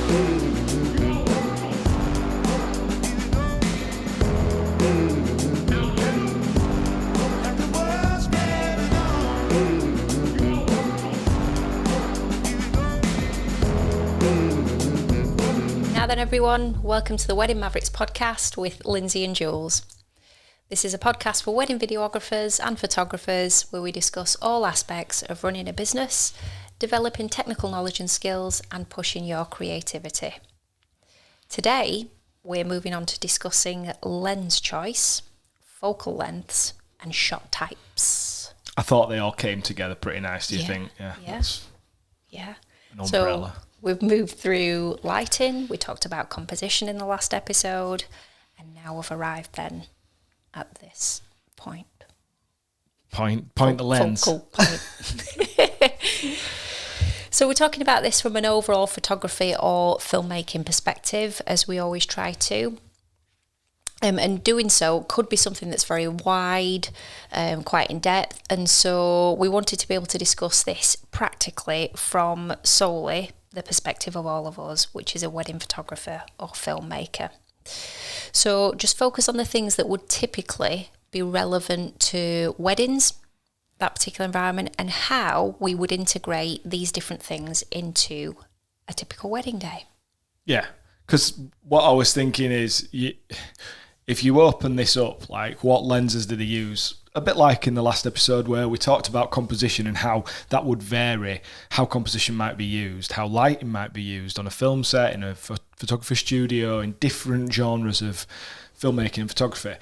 Now then, everyone, welcome to the Wedding Mavericks podcast with Lindsay and Jules. This is a podcast for wedding videographers and photographers where we discuss all aspects of running a business, developing technical knowledge and skills, and pushing your creativity. Today, we're moving on to discussing lens choice, focal lengths, and shot types. I thought they all came together pretty nice, do you think? Yeah. An umbrella. So we've moved through lighting, we talked about composition in the last episode, and now we've arrived then at this point. Point the lens. Focal point. So we're talking about this from an overall photography or filmmaking perspective, as we always try to. And doing so could be something that's very wide, quite in depth. And so we wanted to be able to discuss this practically from solely the perspective of all of us, which is a wedding photographer or filmmaker. So just focus on the things that would typically be relevant to weddings, that particular environment, and how we would integrate these different things into a typical wedding day. Yeah, because what I was thinking is, if you open this up, like what lenses do they use? A bit like in the last episode where we talked about composition and how that would vary, how composition might be used, how lighting might be used on a film set, in a photography studio, in different genres of filmmaking and photography.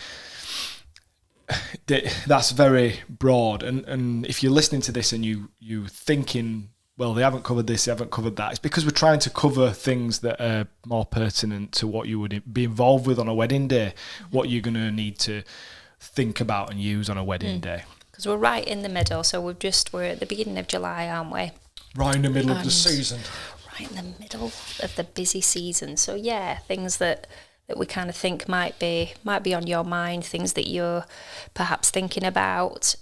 That's very broad. And if you're listening to this and you thinking, well, they haven't covered this, they haven't covered that, it's because we're trying to cover things that are more pertinent to what you would be involved with on a wedding day, what you're going to need to think about and use on a wedding day. Because we're right in the middle, so we're at the beginning of July, aren't we? Right in the middle of the season. Right in the middle of the busy season. So yeah, things that we kind of think might be on your mind, things that you're perhaps thinking about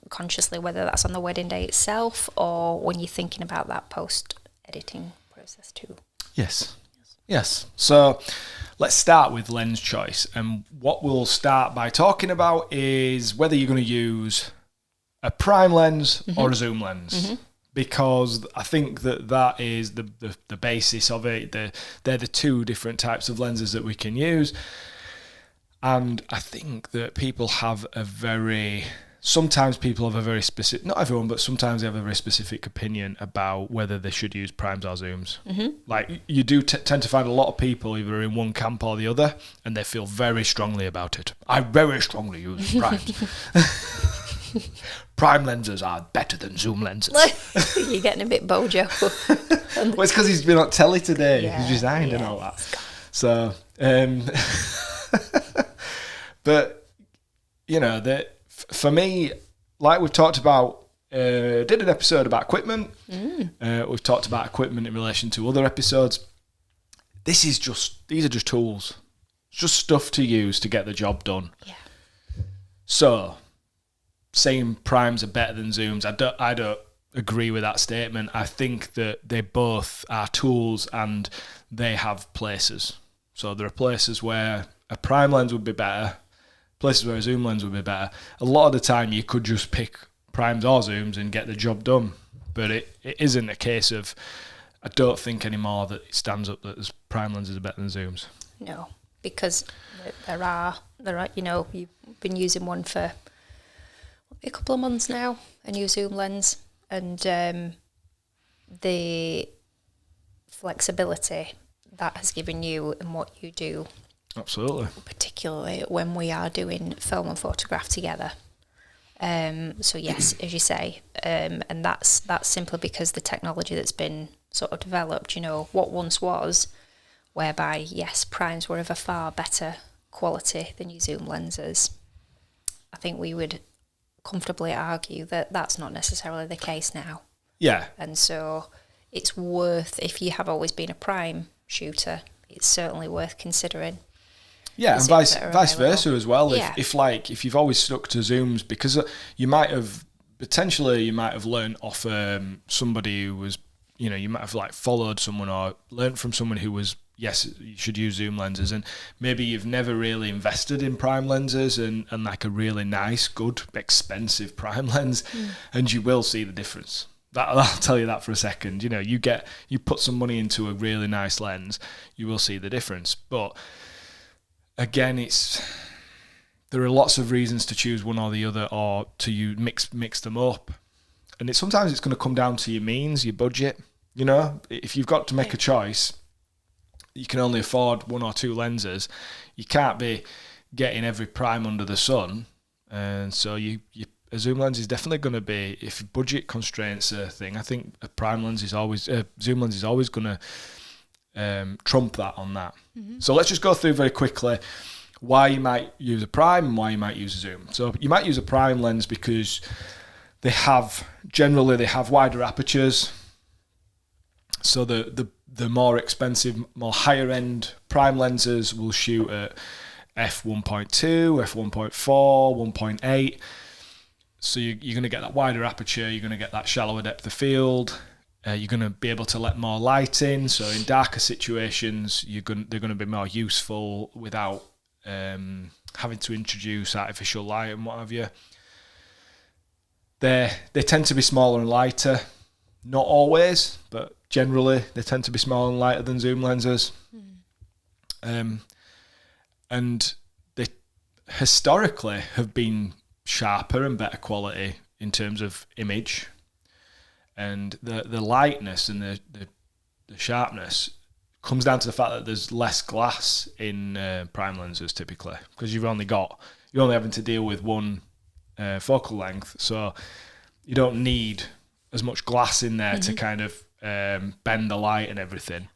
consciously, whether that's on the wedding day itself or when you're thinking about that post-editing process too. Yes. So let's start with lens choice. And what we'll start by talking about is whether you're going to use a prime lens or a zoom lens. Because I think that is the basis of it. They're the two different types of lenses that we can use. And I think that sometimes people have a very specific, not everyone, but sometimes they have a very specific opinion about whether they should use primes or zooms. Like you do tend to find a lot of people either in one camp or the other, and they feel very strongly about it. I very strongly use primes. Prime lenses are better than zoom lenses. You're getting a bit bojo. Well, it's because he's been on telly today. Yeah, he's resigned and all that. So, but, you know, for me, like we've talked about, did an episode about equipment. We've talked about equipment in relation to other episodes. These are just tools. It's just stuff to use to get the job done. Yeah. So, saying primes are better than zooms, I don't agree with that statement. I think that they both are tools and they have places. So there are places where a prime lens would be better, places where a zoom lens would be better. A lot of the time you could just pick primes or zooms and get the job done. But it isn't a case of, I don't think anymore that it stands up that prime lenses are better than zooms. No, because there are, you know, you've been using one for a couple of months now, a new zoom lens, and the flexibility that has given you in what you do. Absolutely. Particularly when we are doing film and photograph together. So yes, as you say, and that's simply because the technology that's been sort of developed, you know, what once was, whereby, yes, primes were of a far better quality than your zoom lenses. I think we would comfortably argue that that's not necessarily the case now. Yeah. And so it's worth, if you have always been a prime shooter, it's certainly worth considering. Yeah, and vice versa as well. Yeah. If you've always stuck to zooms, because you might have learned off somebody who was you might have like followed someone or learned from someone who was, yes, you should use zoom lenses, and maybe you've never really invested in prime lenses and like a really nice, good, expensive prime lens, and you will see the difference. I'll tell you that for a second. You put some money into a really nice lens, you will see the difference. But again, there are lots of reasons to choose one or the other, or to mix them up. And sometimes it's going to come down to your means, your budget. If you've got to make a choice, you can only afford one or two lenses. You can't be getting every prime under the sun. And so a zoom lens is definitely going to be, if budget constraints are a thing, I think a zoom lens is always going to trump that on that. Mm-hmm. So let's just go through very quickly why you might use a prime and why you might use a zoom. So you might use a prime lens because they have wider apertures. So the more expensive, more higher end prime lenses will shoot at f1.2, f1.4, 1.8. So you're going to get that wider aperture, you're going to get that shallower depth of field, you're going to be able to let more light in. So in darker situations, they're going to be more useful without having to introduce artificial light and what have you. They tend to be smaller and lighter. Not always, but generally they tend to be smaller and lighter than zoom lenses. And they historically have been sharper and better quality in terms of image, and the lightness and the sharpness comes down to the fact that there's less glass in prime lenses typically, because you're only having to deal with one focal length, so you don't need as much glass in there to kind of bend the light and everything.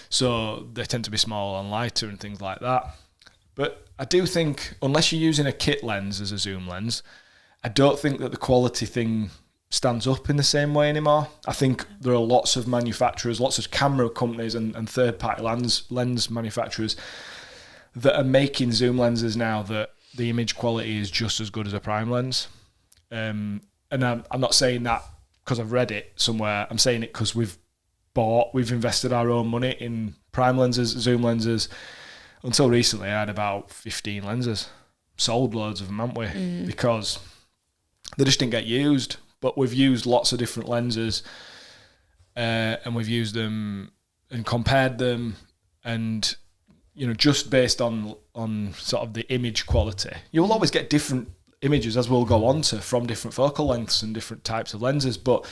So they tend to be smaller and lighter and things like that. But I do think, unless you're using a kit lens as a zoom lens, I don't think that the quality thing stands up in the same way anymore. I think there are lots of manufacturers, lots of camera companies and third-party lens manufacturers that are making zoom lenses now that the image quality is just as good as a prime lens. And I'm not saying that because I've read it somewhere. I'm saying it because we've invested our own money in prime lenses, zoom lenses. Until recently, I had about 15 lenses. Sold loads of them, haven't we? Because they just didn't get used. But we've used lots of different lenses, and we've used them and compared them, and just based on sort of the image quality, you'll always get different images, as we'll go on to, from different focal lengths and different types of lenses. But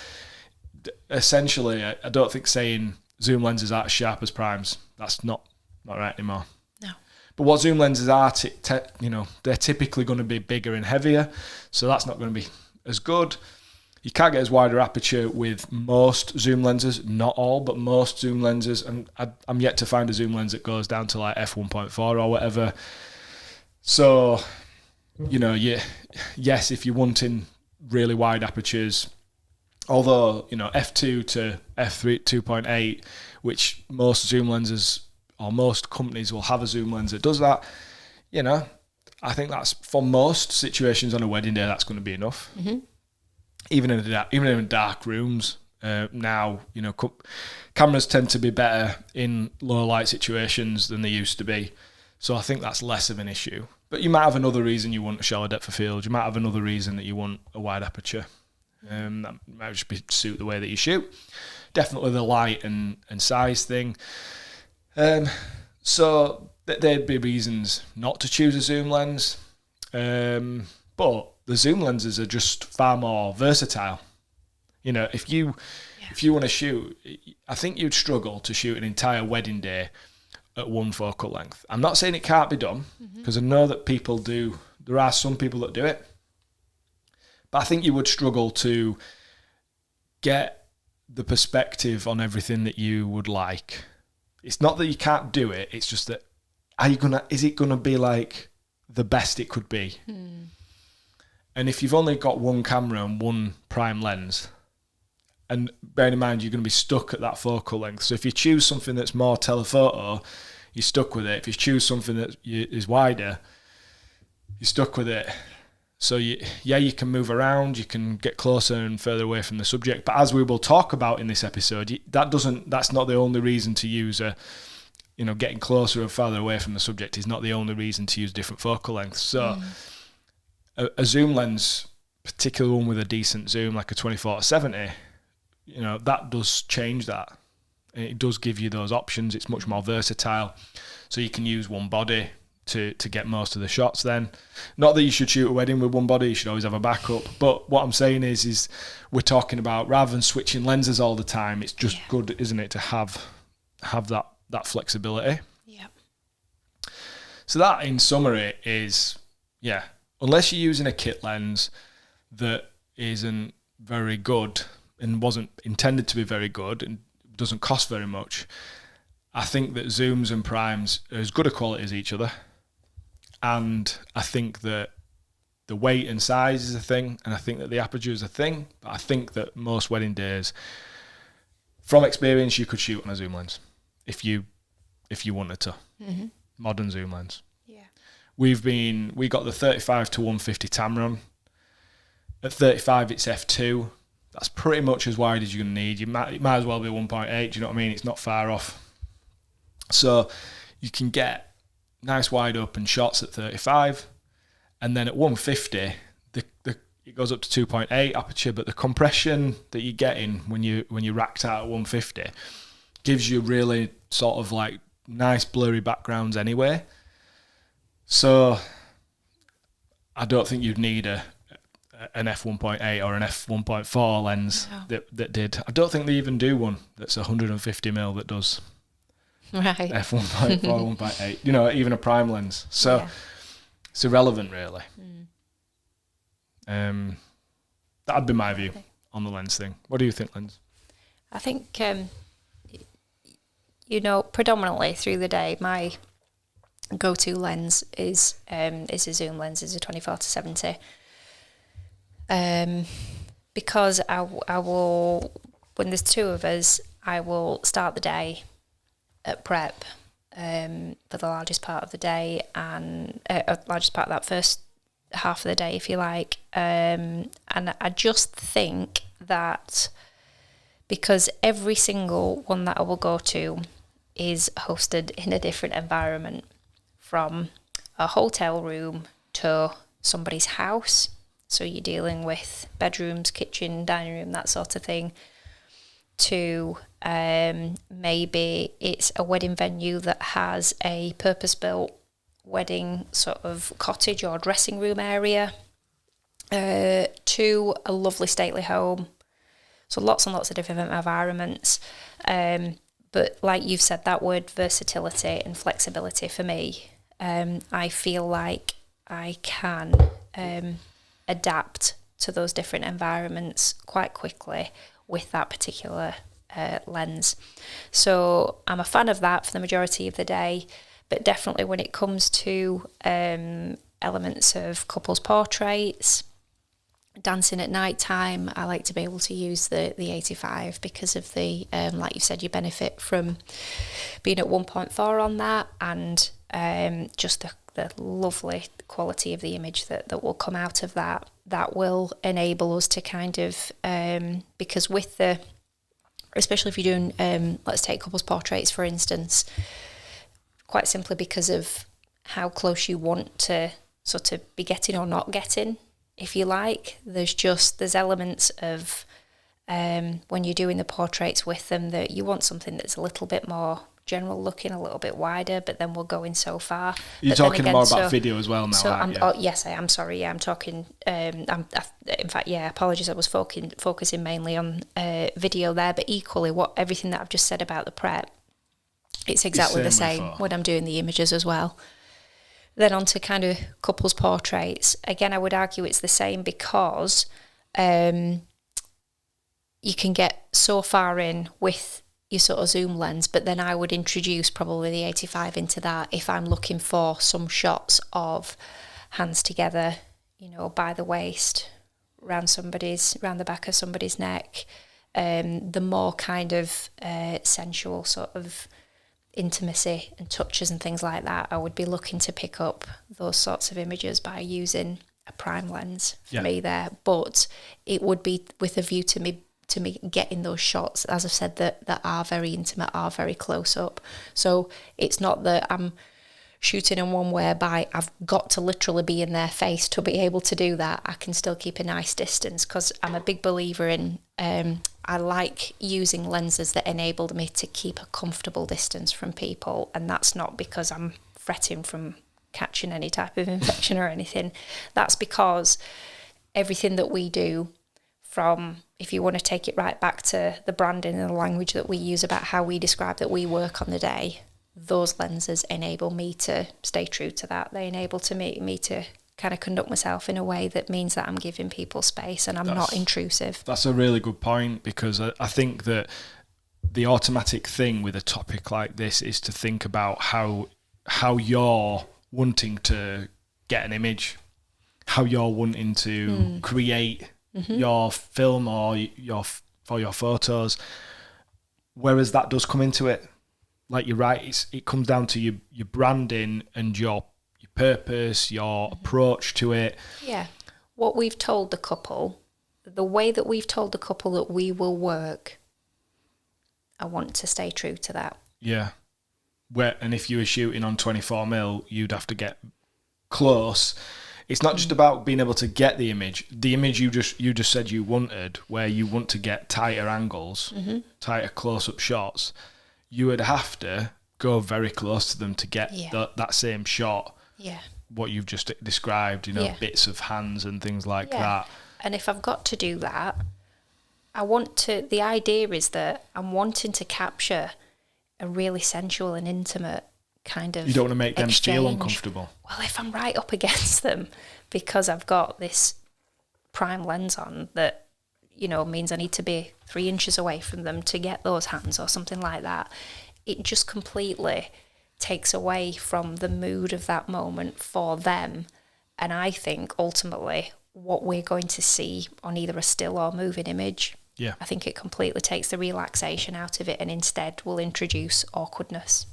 essentially, I don't think saying zoom lenses aren't as sharp as primes, that's not right anymore. No. But what zoom lenses are, they're typically going to be bigger and heavier, so that's not going to be as good. You can't get as wider aperture with most zoom lenses, not all, but most zoom lenses. And I'm yet to find a zoom lens that goes down to like f1.4 or whatever. So, yes, if you're wanting really wide apertures, although, f2 to f3, 2.8, which most zoom lenses or most companies will have a zoom lens that does that, I think that's, for most situations on a wedding day, that's going to be enough. Mm-hmm. Even in dark rooms now, cameras tend to be better in low light situations than they used to be. So I think that's less of an issue. But you might have another reason you want a shallow depth of field. You might have another reason that you want a wide aperture. That might just suit the way that you shoot. Definitely the light and size thing. So there'd be reasons not to choose a zoom lens. But the zoom lenses are just far more versatile. If you want to shoot, I think you'd struggle to shoot an entire wedding day at one focal length. I'm not saying it can't be done, because I know that people do. There are some people that do it. But I think you would struggle to get the perspective on everything that you would like. It's not that you can't do it, it's just that is it gonna be like the best it could be? And if you've only got one camera and one prime lens, and bearing in mind you're going to be stuck at that focal length. So if you choose something that's more telephoto, you're stuck with it. If you choose something that is wider, you're stuck with it. So you can move around, you can get closer and further away from the subject. But as we will talk about in this episode, that's not the only reason to use getting closer and farther away from the subject is not the only reason to use different focal lengths. So a zoom lens, particularly one with a decent zoom, like a 24-70, that does change that. It does give you those options. It's much more versatile. So you can use one body to get most of the shots then. Not that you should shoot a wedding with one body, you should always have a backup. But what I'm saying is we're talking about, rather than switching lenses all the time, it's just good, isn't it, to have that flexibility. Yeah. So that, in summary, is, unless you're using a kit lens that isn't very good and wasn't intended to be very good and doesn't cost very much, I think that zooms and primes are as good a quality as each other. And I think that the weight and size is a thing, and I think that the aperture is a thing, but I think that most wedding days, from experience, you could shoot on a zoom lens if you wanted to. Mm-hmm. Modern zoom lens. Yeah. We got the 35-150 Tamron. At 35, it's f2. That's pretty much as wide as you're going to need. It might as well be 1.8, do you know what I mean? It's not far off. So you can get nice wide open shots at 35, and then at 150, it goes up to 2.8 aperture, but the compression that you're getting when you racked out at 150 gives you really sort of like nice blurry backgrounds anyway. So I don't think you'd need an f1.8 or an f1.4 lens that did. I don't think they even do one that's 150mm that does f1.4, 1.8. Even a prime lens. So it's irrelevant, really. That'd be my view on the lens thing. What do you think, Lens? I think predominantly through the day, my go-to lens is a zoom lens, is a 24-70. Because I will, when there's two of us, I will start the day at prep for the largest part of the day, and largest part of that first half of the day, if you like. And I just think that because every single one that I will go to is hosted in a different environment, from a hotel room to somebody's house. So you're dealing with bedrooms, kitchen, dining room, that sort of thing, to maybe it's a wedding venue that has a purpose-built wedding sort of cottage or dressing room area, to a lovely stately home. So lots and lots of different environments. But like you've said, that word versatility and flexibility for me, I feel like I can adapt to those different environments quite quickly with that particular lens. So I'm a fan of that for the majority of the day, but definitely when it comes to elements of couples portraits, dancing at night time, I like to be able to use the 85 because of the, like you said, you benefit from being at 1.4 on that, and just the lovely quality of the image that will come out of that. That will enable us to kind of, because with the, especially if you're doing, let's take couples portraits for instance, quite simply because of how close you want to sort of be getting or not getting, if you like. There's elements of when you're doing the portraits with them that you want something that's a little bit more general looking, a little bit wider, but then we're going so far. You're talking more about video as well now, so aren't you? Oh, yes, I am. Sorry, yeah, I'm talking. In fact, yeah, apologies. I was focusing mainly on video there, but equally, everything that I've just said about the prep, it's exactly the same when I'm doing the images as well. Then on to kind of couples portraits. Again, I would argue it's the same because you can get so far in with your sort of zoom lens, but then I would introduce probably the 85 into that if I'm looking for some shots of hands together, by the waist, round the back of somebody's neck, the more kind of sensual sort of intimacy and touches and things like that. I would be looking to pick up those sorts of images by using a prime lens for Yeah. me there, but it would be with a view to me getting those shots, as I've said, that are very intimate, are very close up. So it's not that I'm shooting in one whereby I've got to literally be in their face to be able to do that. I can still keep a nice distance, because I'm a big believer in I like using lenses that enabled me to keep a comfortable distance from people, and that's not because I'm fretting from catching any type of infection or anything. That's because everything that we do, from, if you want to take it right back to the branding and the language that we use about how we describe that we work on the day, those lenses enable me to stay true to that. They enable me to kind of conduct myself in a way that means that I'm giving people space and I'm not intrusive. That's a really good point, because I think that the automatic thing with a topic like this is to think about how you're wanting to get an image, how you're wanting to create your film or for your photos. Whereas that does come into it. Like you're right, it comes down to your branding and your purpose, your approach to it. Yeah. What we've told the couple, the way that we've told the couple that we will work, I want to stay true to that. Yeah. And if you were shooting on 24mm, you'd have to get close. It's not just about being able to get the image. The image you just said you wanted, where you want to get tighter angles, tighter close-up shots, you would have to go very close to them to get that same shot. Yeah. What you've just described, bits of hands and things like that. And if I've got to do that, the idea is that I'm wanting to capture a really sensual and intimate kind of You don't want to make them feel exchange. uncomfortable. Well, if I'm right up against them, because I've got this prime lens on that, means I need to be 3 inches away from them to get those hands or something like that, it just completely takes away from the mood of that moment for them. And I think ultimately what we're going to see on either a still or moving image, I think it completely takes the relaxation out of it and instead will introduce awkwardness.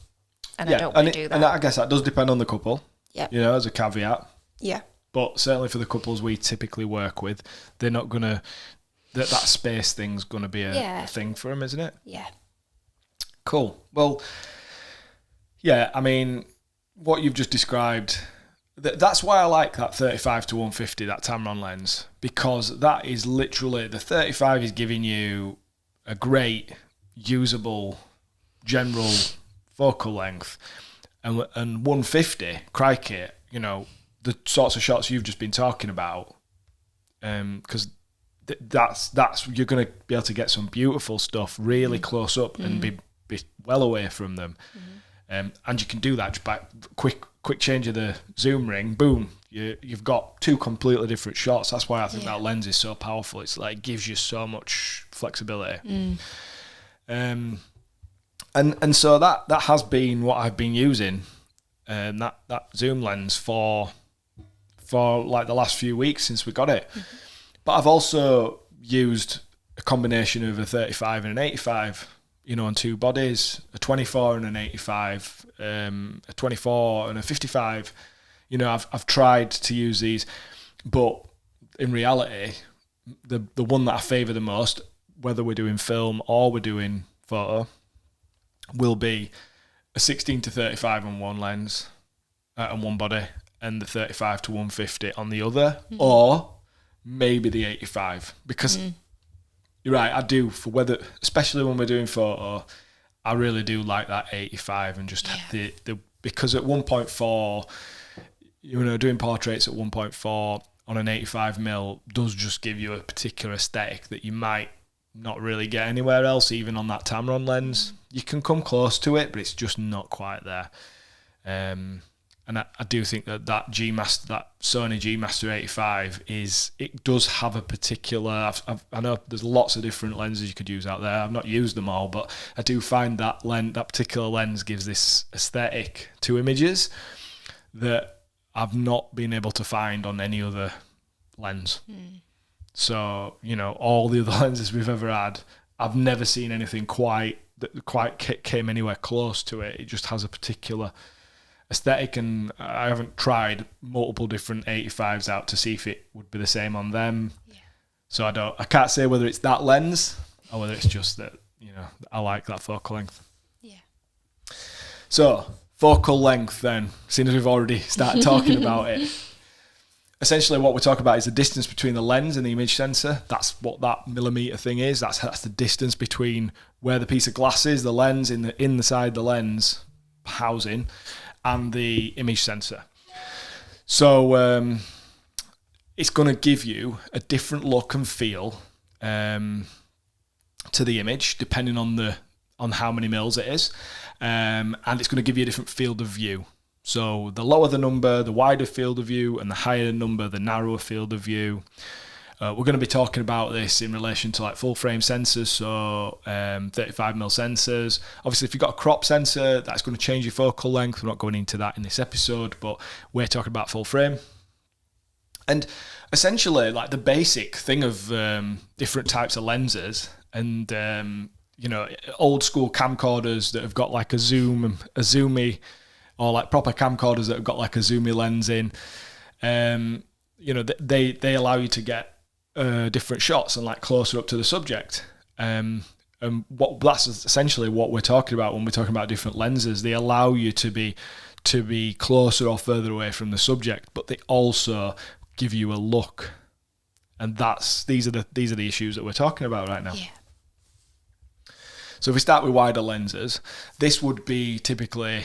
And I don't want to do that. And I guess that does depend on the couple, as a caveat. Yeah. But certainly for the couples we typically work with, they're not going to... That space thing's going to be a thing for them, isn't it? Yeah. Cool. Well, yeah, I mean, what you've just described, that's why I like that 35 to 150, that Tamron lens, because that is literally, the 35 is giving you a great, usable, general focal length, and 150, crikey, the sorts of shots you've just been talking about, because that's you're going to be able to get some beautiful stuff really close up and be well away from them. And you can do that just by quick change of the zoom ring, boom, you've got 2 completely different shots. That's why I think that lens is so powerful. It's like, it gives you so much flexibility. And so that has been what I've been using, that zoom lens for like the last few weeks since we got it. But I've also used a combination of a 35 and an 85, on 2 bodies, a 24 and an 85, a 24 and a 55. I've tried to use these, but in reality, the one that I favour the most, whether we're doing film or we're doing photo, will be a 16 to 35 on one lens, on one body, and the 35 to 150 on the other, or maybe the 85, because you're right, I do, for whether, especially when we're doing photo, I really do like that 85 and just the because at 1.4, doing portraits at 1.4 on an 85mm does just give you a particular aesthetic that you might not really get anywhere else, even on that Tamron lens. You can come close to it, but it's just not quite there. And I do think that Sony G Master 85 it does have a particular. I know there's lots of different lenses you could use out there. I've not used them all, but I do find that particular lens gives this aesthetic to images that I've not been able to find on any other lens. So all the other lenses we've ever had, I've never seen anything that quite came anywhere close to it. It just has a particular aesthetic, and I haven't tried multiple different 85s out to see if it would be the same on them. Yeah. So I can't say whether it's that lens or whether it's just that, I like that focal length. Yeah. So focal length then, seeing as we've already started talking about it. Essentially what we're talking about is the distance between the lens and the image sensor. That's what that millimeter thing is. That's the distance between where the piece of glass is, the lens inside the lens housing, and the image sensor. So it's going to give you a different look and feel to the image depending on how many mils it is, and it's going to give you a different field of view. So the lower the number, the wider field of view, and the higher the number, the narrower field of view. We're going to be talking about this in relation to like full frame sensors, so 35mm sensors. Obviously, if you've got a crop sensor, that's going to change your focal length. We're not going into that in this episode, but we're talking about full frame. And essentially, like the basic thing of different types of lenses and, old school camcorders that have got like a zoomy, or like proper camcorders that have got like a zoomy lens in, they allow you to get different shots and like closer up to the subject. And that's essentially what we're talking about when we're talking about different lenses. They allow you to be closer or further away from the subject, but they also give you a look. And these are the issues that we're talking about right now. Yeah. So if we start with wider lenses, this would be typically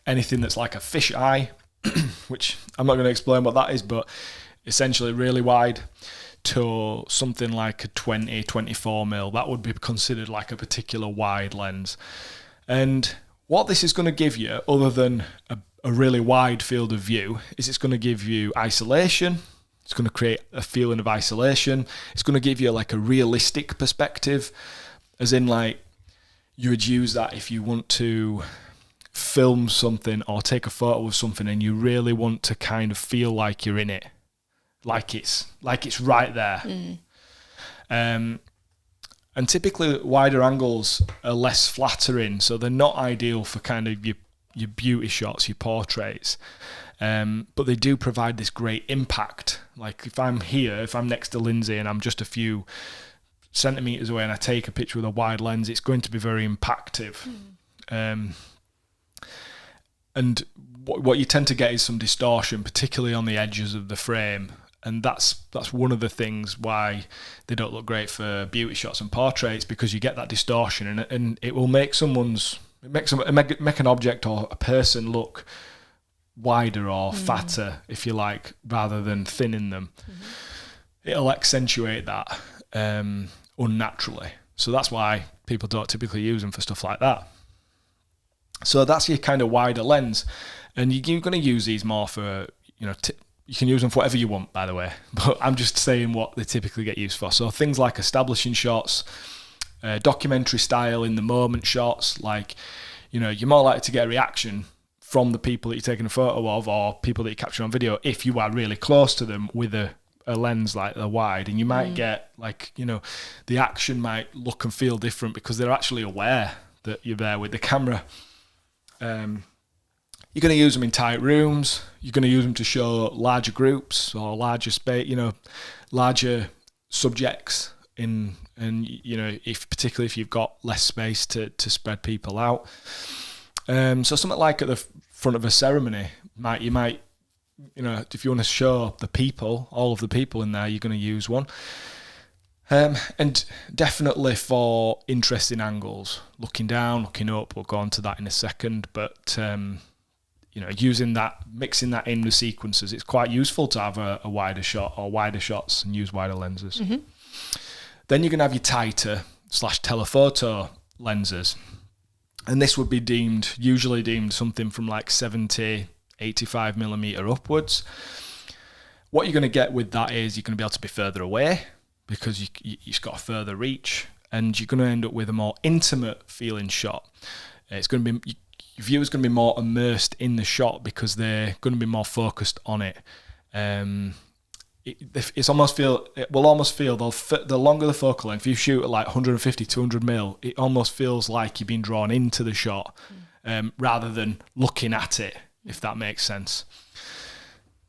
anything that's like a fish eye, which I'm not going to explain what that is, but essentially really wide, to something like a 24mm. That would be considered like a particular wide lens. And what this is going to give you, other than a really wide field of view, is it's going to give you isolation. It's going to create a feeling of isolation. It's going to give you like a realistic perspective, as in like you would use that if you want to film something or take a photo of something and you really want to kind of feel like you're in it, like it's right there. And typically wider angles are less flattering, so they're not ideal for kind of your beauty shots, your portraits, but they do provide this great impact. Like if I'm next to Lindsay and I'm just a few centimeters away and I take a picture with a wide lens, it's going to be very impactful. And what you tend to get is some distortion, particularly on the edges of the frame. And that's one of the things why they don't look great for beauty shots and portraits, because you get that distortion, and it will make make an object or a person look wider or fatter, if you like, rather than thinning them. It'll accentuate that unnaturally. So that's why people don't typically use them for stuff like that. So that's your kind of wider lens, and you're going to use these more for, you can use them for whatever you want, by the way, but I'm just saying what they typically get used for. So things like establishing shots, documentary style in the moment shots, like, you're more likely to get a reaction from the people that you're taking a photo of or people that you capture on video if you are really close to them with a lens like the wide, and you might get like, the action might look and feel different because they're actually aware that you're there with the camera. You're going to use them in tight rooms. You're going to use them to show larger groups or larger space, larger subjects particularly if you've got less space to spread people out. So something like at the front of a ceremony, you might, if you want to show the people, all of the people in there, you're going to use one. And definitely for interesting angles, looking down, looking up, we'll go on to that in a second, but using that, mixing that in with sequences, it's quite useful to have a wider shot or wider shots and use wider lenses. Then you're going to have your tighter / telephoto lenses, and this would be usually deemed something from like 70, 85mm upwards. What you're going to get with that is you're going to be able to be further away, because you've got a further reach, and you're going to end up with a more intimate feeling shot. It's going to be, your viewer's going to be more immersed in the shot because they're going to be more focused on it. It will almost feel the longer the focal length, if you shoot at like 150, 200mm, it almost feels like you're being drawn into the shot rather than looking at it. if that makes sense.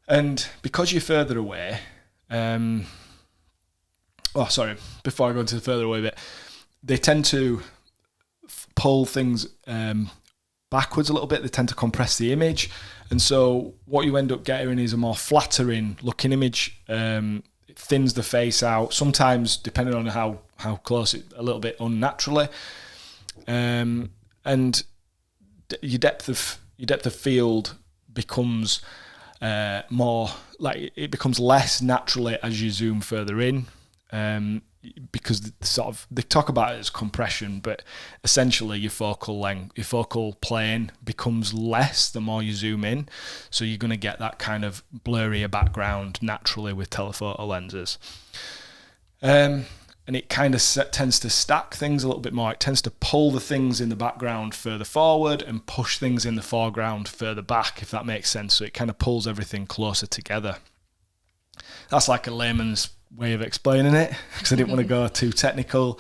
And because you're further away, before I go into the further away bit, they tend to pull things backwards a little bit. They tend to compress the image. And so what you end up getting is a more flattering looking image. It thins the face out, sometimes depending on how close it, a little bit unnaturally. And your depth of field becomes more like it becomes less naturally as you zoom further in, because they talk about it as compression, but essentially your focal plane becomes less the more you zoom in, so you're going to get that kind of blurrier background naturally with telephoto lenses. And it kind of tends to stack things a little bit more. It tends to pull the things in the background further forward and push things in the foreground further back, if that makes sense. So it kind of pulls everything closer together. That's like a layman's way of explaining it, because I didn't want to go too technical.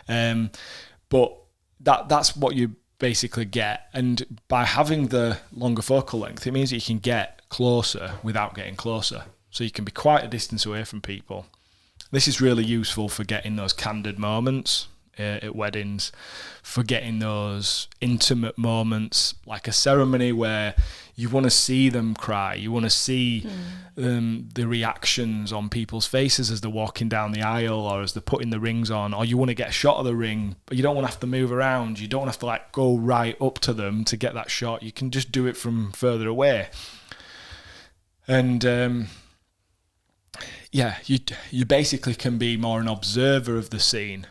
But that's what you basically get. And by having the longer focal length, it means that you can get closer without getting closer. So you can be quite a distance away from people. This is really useful for getting those candid moments at weddings, for getting those intimate moments, like a ceremony where you want to see them cry, you want to see the reactions on people's faces as they're walking down the aisle or as they're putting the rings on, or you want to get a shot of the ring, but you don't want to have to move around, you don't have to like go right up to them to get that shot, you can just do it from further away. And you basically can be more an observer of the scene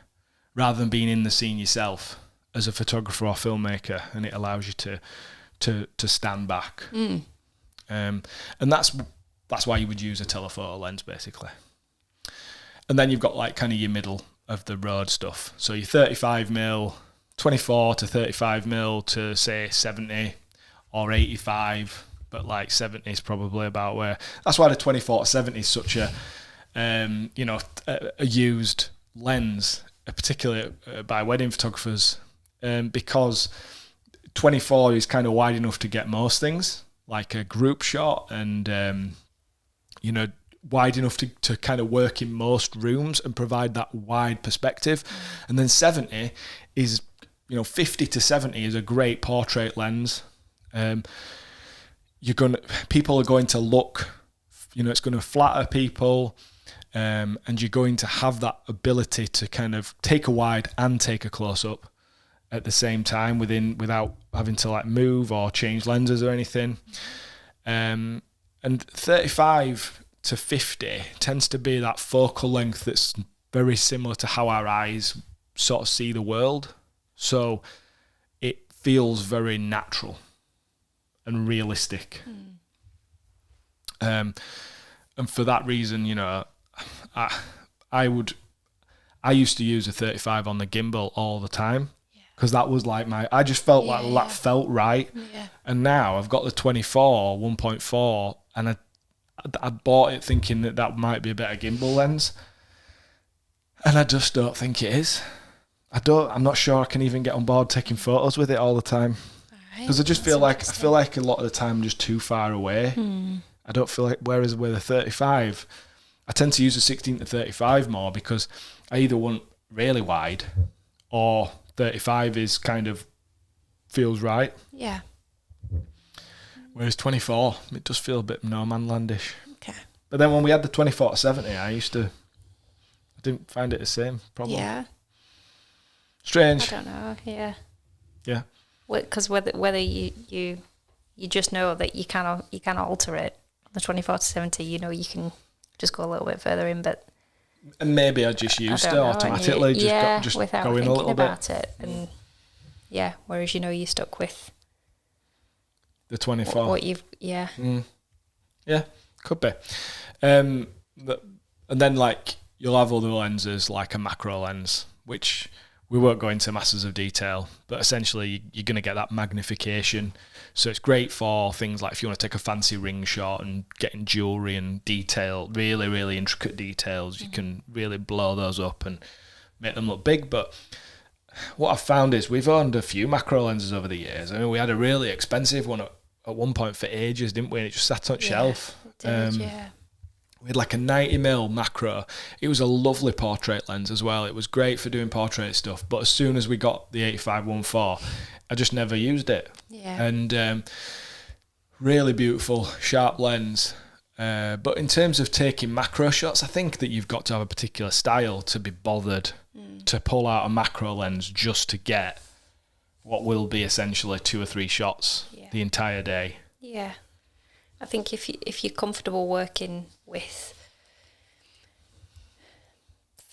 rather than being in the scene yourself as a photographer or filmmaker, and it allows you to stand back. And that's why you would use a telephoto lens, basically. And then you've got like kind of your middle of the road stuff. So your 35mm, 24 to 35mm to say 70 or 85. But like 70 is probably about where. That's why the 24 to 70 is such a used lens, particularly by wedding photographers, because 24 is kind of wide enough to get most things, like a group shot, and wide enough to kind of work in most rooms and provide that wide perspective. And then 70 is, 50 to 70 is a great portrait lens. People are going to look, it's going to flatter people, and you're going to have that ability to kind of take a wide and take a close up at the same time without having to like move or change lenses or anything. And 35 to 50 tends to be that focal length that's very similar to how our eyes sort of see the world. So it feels very natural and realistic. And for that reason, I used to use a 35 on the gimbal all the time, because that was like I just felt that felt right. And now I've got the 24 1.4, and I bought it thinking that might be a better gimbal lens, and I just don't think it is. I'm not sure I can even get on board taking photos with it all the time. Because I just feel like a lot of the time I'm just too far away. I don't feel like, whereas with a 35, I tend to use a 16 to 35 more, because I either want really wide or 35 is kind of feels right. Yeah. Whereas 24, it does feel a bit no man landish. Okay. But then when we had the 24 to 70, I didn't find it the same problem. Yeah. Strange. I don't know. Yeah. Yeah. Because whether you just know that you can alter it. The 24 to 70, you can just go a little bit further in, but and maybe I just used it automatically, without going thinking a little about bit. It, and whereas you're stuck with the 24. What you've could be. And then like you'll have other lenses like a macro lens, which we won't go into masses of detail, but essentially you're going to get that magnification. So it's great for things like if you want to take a fancy ring shot and getting jewellery and detail, really, really intricate details, you can really blow those up and make them look big. But what I've found is we've owned a few macro lenses over the years. I mean, we had a really expensive one at one point for ages, didn't we? And it just sat on shelf. It did, yeah. We had like a 90mm macro. It was a lovely portrait lens as well. It was great for doing portrait stuff. But as soon as we got the 85-1.4, I just never used it. Yeah. And really beautiful, sharp lens. But in terms of taking macro shots, I think that you've got to have a particular style to be bothered to pull out a macro lens just to get what will be essentially 2 or 3 shots the entire day. Yeah. I think if you're comfortable working with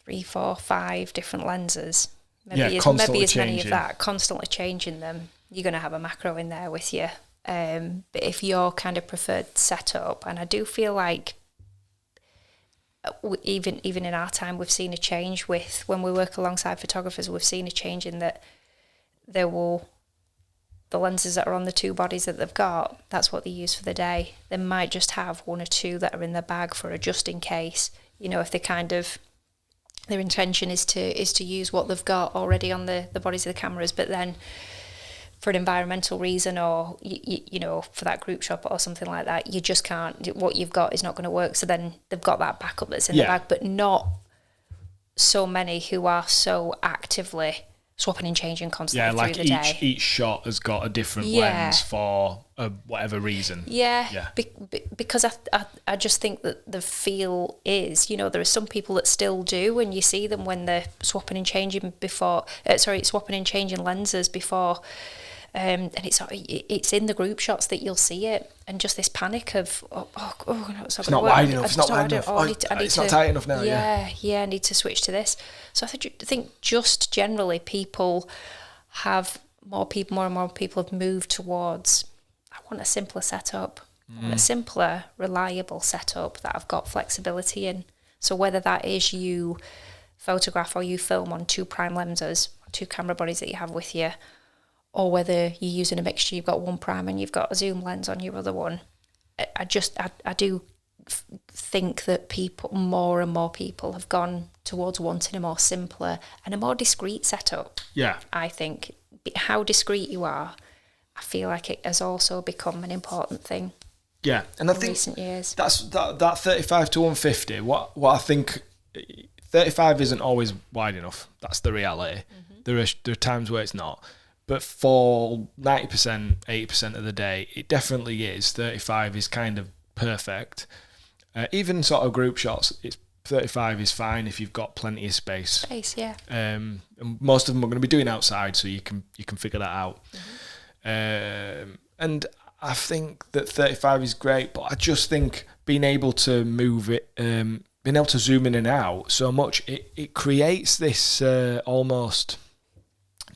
3, 4, 5 different lenses, maybe as many of that, constantly changing them, you're going to have a macro in there with you. But if your kind of preferred setup, and I do feel like even in our time, we've seen a change with when we work alongside photographers. We've seen a change in that the lenses that are on the 2 bodies that they've got, that's what they use for the day. They might just have 1 or 2 that are in their bag for a just in case. You know, if they kind of, their intention is to use what they've got already on the bodies of the cameras, but then for an environmental reason, or you know, for that group shot or something like that, you just can't. What you've got is not going to work. So then they've got that backup that's in the bag, but not so many who are so actively swapping and changing constantly through the day. Each shot has got a different lens for whatever reason. Because I just think that the feel is, you know, there are some people that still do, and you see them when they're swapping and changing lenses before. And it's in the group shots that you'll see it, and just this panic of no, it's not wide enough. It's not wide enough. It's not tight enough now. I need to switch to this. So I think just generally people have more and more people have moved towards, I want a simpler setup, I want a simpler, reliable setup that I've got flexibility in. So whether that is you photograph or you film on 2 prime lenses, 2 camera bodies that you have with you, or whether you're using a mixture, you've got 1 prime and you've got a zoom lens on your other one. I do think that more and more people have gone towards wanting a more simpler and a more discreet setup. Yeah. I think how discreet you are, I feel like it has also become an important thing. Yeah, and I think recent years. That 35-150. What I think, 35 isn't always wide enough. That's the reality. There are times where it's not. But for 90%, 80% of the day, it definitely is. 35 is kind of perfect. Even sort of group shots, 35 is fine if you've got plenty of space. And most of them are going to be doing outside, so you can figure that out. And I think that 35 is great, but I just think being able to move it, being able to zoom in and out so much, it creates this almost...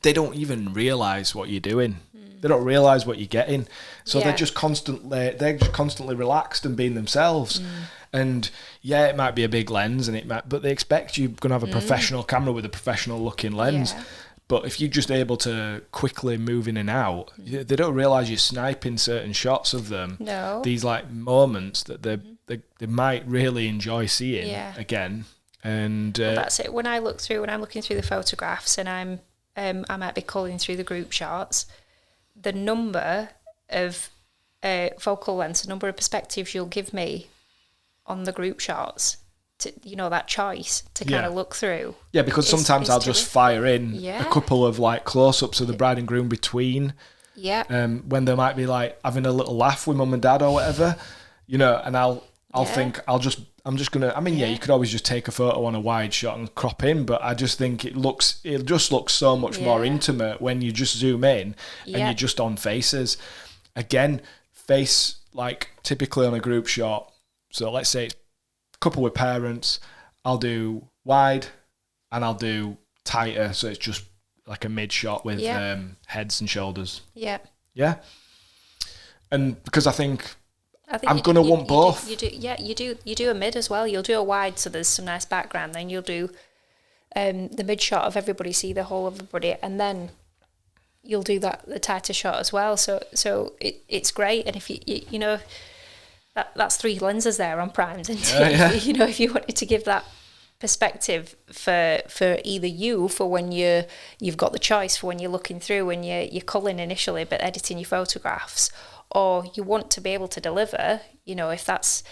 They don't even realise what you're doing. They don't realise what you're getting. So they're just constantly relaxed and being themselves. And it might be a big lens, but they expect you're going to have a professional camera with a professional looking lens. But if you're just able to quickly move in and out, they don't realise you're sniping certain shots of them. No. These like moments that they might really enjoy seeing again. And that's it. When I'm looking through the photographs and I might be calling through the group shots, the number of focal lengths, the number of perspectives you'll give me on the group shots, to, you know, that choice to kind of look through. Yeah, because sometimes I'll just fire in a couple of like close-ups of the bride and groom between. When they might be like having a little laugh with mum and dad or whatever, you know, and I'll think I'm just gonna. I mean, you could always just take a photo on a wide shot and crop in, but I just think it just looks so much more intimate when you just zoom in and you're just on faces. Again, face like typically on a group shot. So let's say it's a couple with parents. I'll do wide and I'll do tighter, so it's just like a mid shot with heads and shoulders. Yeah. And because I think I'm going to want both. You do a mid as well. You'll do a wide, so there's some nice background. Then you'll do the mid shot of everybody, see the whole of everybody, and then you'll do the tighter shot as well. So it's great. And if you know, that's 3 lenses there on primes, and you know, if you wanted to give that perspective for either you, for when you've got the choice for when you're looking through, when you're culling initially but editing your photographs, or you want to be able to deliver, if that's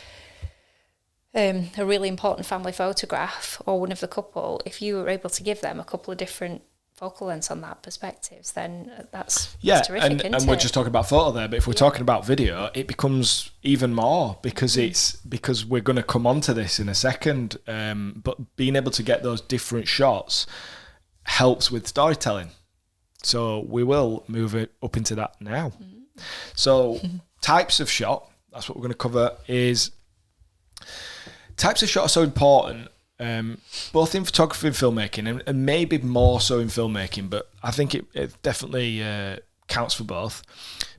a really important family photograph or one of the couple, if you were able to give them a couple of different focal lengths on that perspectives, then that's terrific, and we're just talking about photo there, but if we're talking about video, it becomes even more because because we're going to come on to this in a second, but being able to get those different shots helps with storytelling. So we will move it up into that now. So types of shot, that's what we're going to cover, is types of shot are so important, both in photography and filmmaking, and maybe more so in filmmaking, but I think it definitely counts for both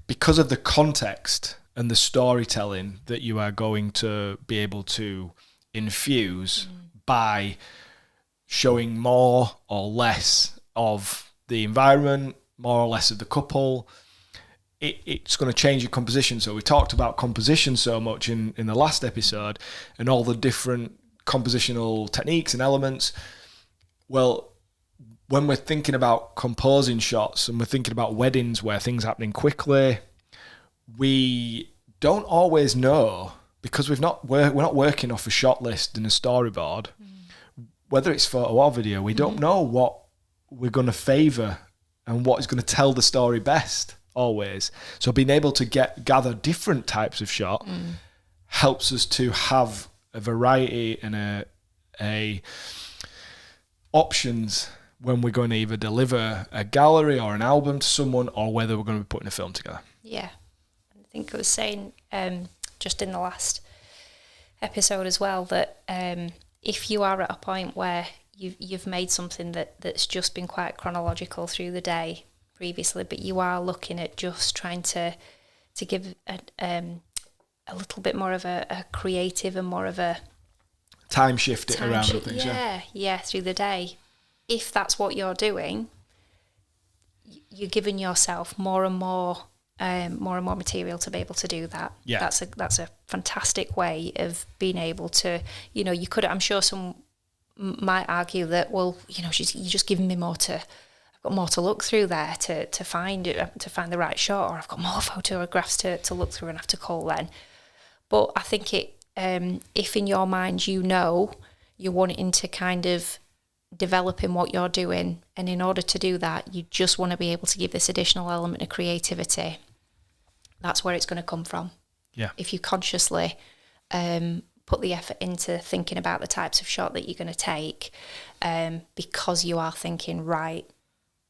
because of the context and the storytelling that you are going to be able to infuse by showing more or less of the environment, more or less of the couple. It's going to change your composition. So we talked about composition so much in the last episode and all the different compositional techniques and elements. Well, when we're thinking about composing shots and we're thinking about weddings where things are happening quickly, we don't always know, because we're not working off a shot list and a storyboard, whether it's photo or video, we don't know what we're going to favour and what is going to tell the story best always. So being able to gather different types of shot helps us to have a variety and a options when we're going to either deliver a gallery or an album to someone, or whether we're going to be putting a film together. Yeah, I think I was saying just in the last episode as well that if you are at a point where you've made something that's just been quite chronological through the day previously, but you are looking at just trying to give a little bit more of a creative and more of a time shift it around things. Yeah, through the day. If that's what you're doing, you're giving yourself more and more material to be able to do that. Yeah, that's a fantastic way of being able to. You could. I'm sure some might argue that, well, you're just giving me more to. I've got more to look through there to find the right shot, or I've got more photographs to look through and have to call then. But I think if in your mind you're wanting to kind of develop in what you're doing, and in order to do that, you just want to be able to give this additional element of creativity, that's where it's going to come from. Yeah. If you consciously put the effort into thinking about the types of shot that you're going to take, because you are thinking, right,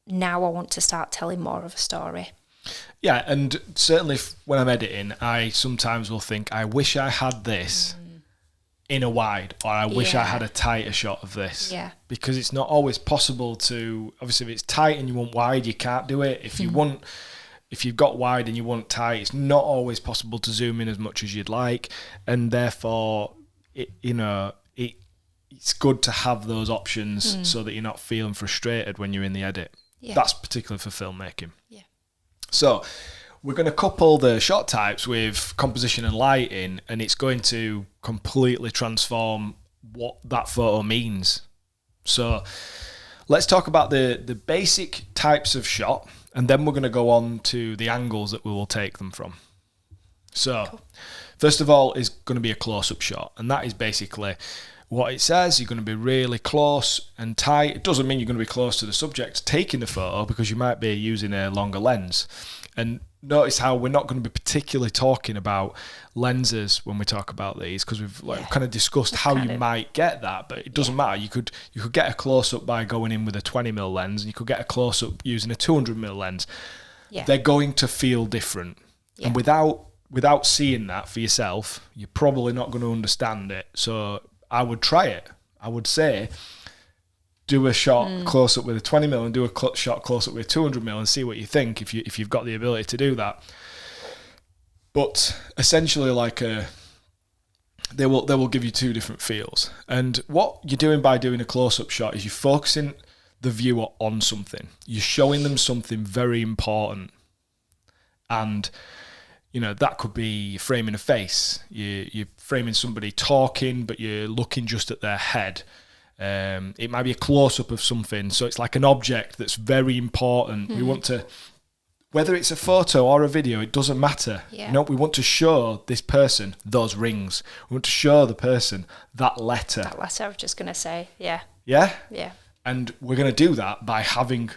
now I want to start telling more of a story. Yeah, and certainly when I'm editing, I sometimes will think, I wish I had this in a wide, or I wish I had a tighter shot of this. Yeah. Because it's not always possible to, obviously if it's tight and you want wide, you can't do it. If you've got wide and you want tight, it's not always possible to zoom in as much as you'd like. And therefore, it's good to have those options so that you're not feeling frustrated when you're in the edit. Yeah. That's particularly for filmmaking. Yeah. So we're going to couple the shot types with composition and lighting, and it's going to completely transform what that photo means. So let's talk about the basic types of shot, and then we're going to go on to the angles that we will take them from. So cool. First of all is going to be a close-up shot, and that is basically what it says. You're going to be really close and tight. It doesn't mean you're going to be close to the subject taking the photo, because you might be using a longer lens. And notice how we're not going to be particularly talking about lenses when we talk about these, because we've kind of discussed how you might get that, but it doesn't matter. You could get a close-up by going in with a 20mm lens, and you could get a close-up using a 200mm lens. Yeah. They're going to feel different. Yeah. And without seeing that for yourself, you're probably not going to understand it. So I would try it. I would say, do a shot close up with a 20mm and do a shot close up with a 200mm and see what you think if you've got the ability to do that. But essentially, they will give you two different feels. And what you're doing by doing a close up shot is you're focusing the viewer on something. You're showing them something very important, and that could be framing a face. You're framing somebody talking, but you're looking just at their head. It might be a close-up of something, so it's like an object that's very important. We want whether it's a photo or a video, it doesn't matter. Yeah. You know, we want to show this person those rings. We want to show the person that letter. That letter, I was just going to say, yeah. Yeah? Yeah. And we're going to do that by having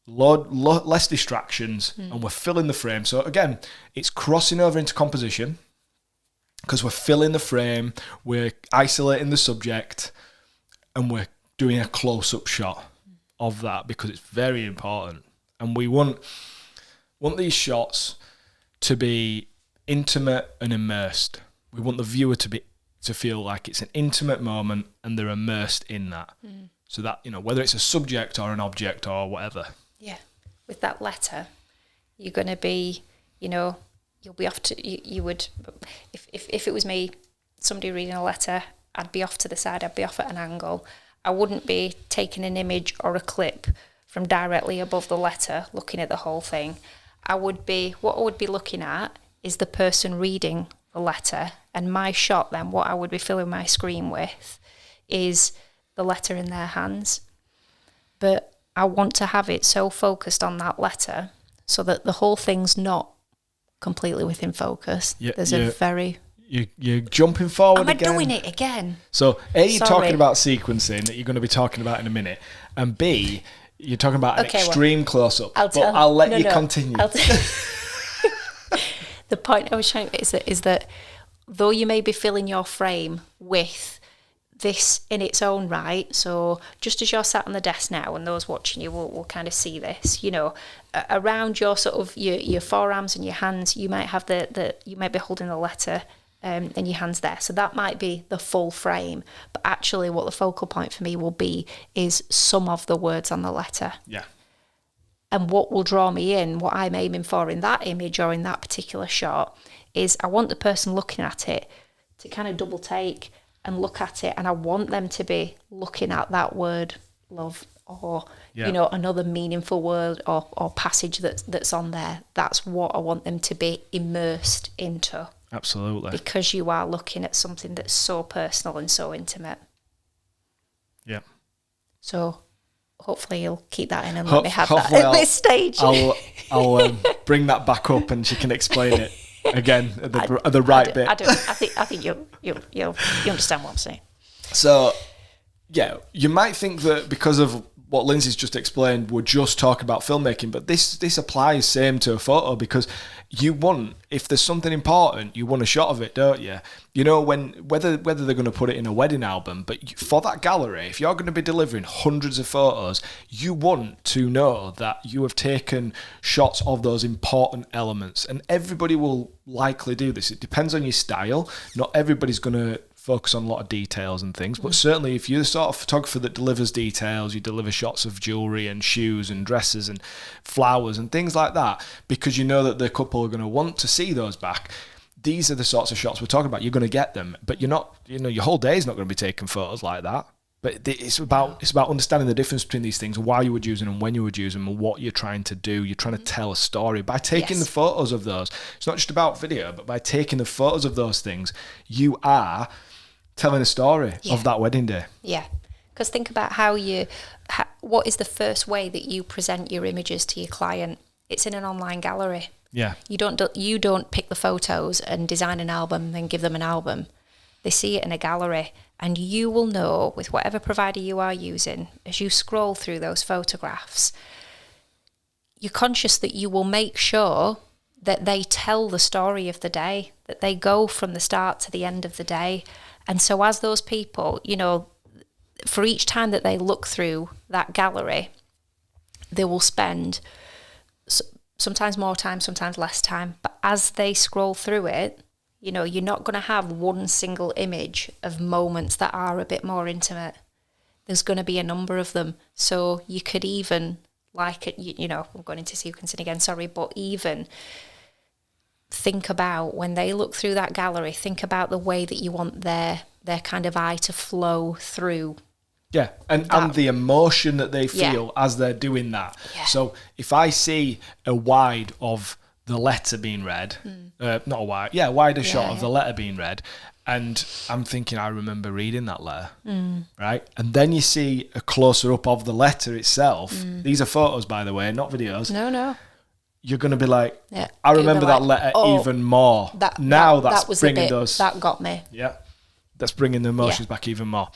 less distractions, and we're filling the frame. So again, it's crossing over into composition because we're filling the frame, we're isolating the subject, and we're doing a close-up shot of that because it's very important. And we want these shots to be intimate and immersed. We want the viewer to feel like it's an intimate moment and they're immersed in that. So that, you know, whether it's a subject or an object or whatever. Yeah. With that letter, you're going to be, you know, you'll be off to, you would, if it was me, somebody reading a letter, I'd be off to the side, I'd be off at an angle. I wouldn't be taking an image or a clip from directly above the letter, looking at the whole thing. What I would be looking at is the person reading the letter, and my shot then, what I would be filling my screen with is the letter in their hands. But I want to have it so focused on that letter so that the whole thing's not completely within focus. There's a very... You're jumping forward Am again. I doing it again? So, A, you're Sorry. talking about sequencing that you're going to be talking about in a minute. And B, you're talking about an extreme close-up. I'll let you continue. The point I was trying to is that though you may be filling your frame with this in its own right, so just as you're sat on the desk now and those watching you will kind of see this, you know, around your sort of your forearms and your hands, you might have you might be holding the letter and your hands there. So that might be the full frame. But actually what the focal point for me will be is some of the words on the letter. Yeah. And what will draw me in, what I'm aiming for in that image or in that particular shot, is I want the person looking at it to kind of double take and look at it, and I want them to be looking at that word love or you know, another meaningful word or passage that's on there. That's what I want them to be immersed into. Absolutely. Because you are looking at something that's so personal and so intimate. Yeah. So hopefully you'll keep that in and let me have that at this stage. I'll bring that back up and she can explain it again at the right bit. I think you'll understand what I'm saying. So, yeah, you might think that because of what Lindsay's just explained, we're just talking about filmmaking, but this applies same to a photo because you want, if there's something important, you want a shot of it, don't you? You know, whether they're going to put it in a wedding album, but for that gallery, if you're going to be delivering hundreds of photos, you want to know that you have taken shots of those important elements, and everybody will likely do this. It depends on your style. Not everybody's going to focus on a lot of details and things, but certainly if you're the sort of photographer that delivers details, you deliver shots of jewellery and shoes and dresses and flowers and things like that, because you know that the couple are going to want to see those back. These are the sorts of shots we're talking about. You're going to get them, but you're not, you know, your whole day is not going to be taking photos like that. But it's about understanding the difference between these things, why you would use them and when you would use them and what you're trying to do. You're trying to tell a story by taking the photos of those. It's not just about video, but by taking the photos of those things, you are telling a story of that wedding day. Yeah. Because think about what is the first way that you present your images to your client? It's in an online gallery. Yeah. You don't pick the photos and design an album and then give them an album. They see it in a gallery, and you will know with whatever provider you are using, as you scroll through those photographs, you're conscious that you will make sure that they tell the story of the day, that they go from the start to the end of the day. And so as those people, you know, for each time that they look through that gallery, they will spend sometimes more time, sometimes less time. But as they scroll through it, you know, you're not going to have one single image of moments that are a bit more intimate. There's going to be a number of them. So you could even, like, you know, I'm going into sequencing again, sorry, but even think about when they look through that gallery, think about the way that you want their kind of eye to flow through. Yeah, and the emotion that they feel as they're doing that. Yeah. So if I see a wide of the letter being read, not a wide, wider shot of the letter being read, and I'm thinking, I remember reading that letter, right? And then you see a closer up of the letter itself. These are photos, by the way, not videos. No. you're going to be like, Yeah. I remember that letter even more. That's bringing those. That got me. Yeah. That's bringing the emotions back even more.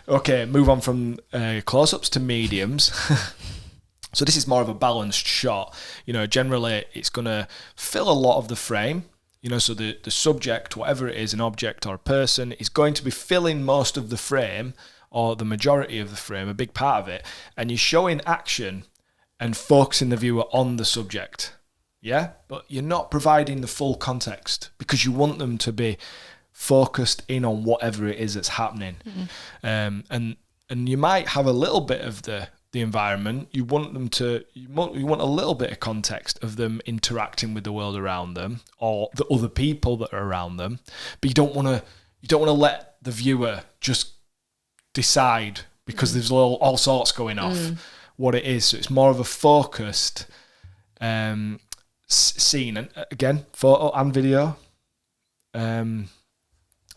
Okay, move on from close-ups to mediums. So this is more of a balanced shot. Generally it's going to fill a lot of the frame. So the subject, whatever it is, an object or a person, is going to be filling most of the frame, or the majority of the frame, a big part of it. And you're showing action and focusing the viewer on the subject. Yeah? But you're not providing the full context, because you want them to be focused in on whatever it is that's happening. And you might have a little bit of the environment. You want them to, you want a little bit of context of them interacting with the world around them, or the other people that are around them. But you don't want to let the viewer just decide, because there's all sorts going off what it is. So it's more of a focused scene. And again, photo and video.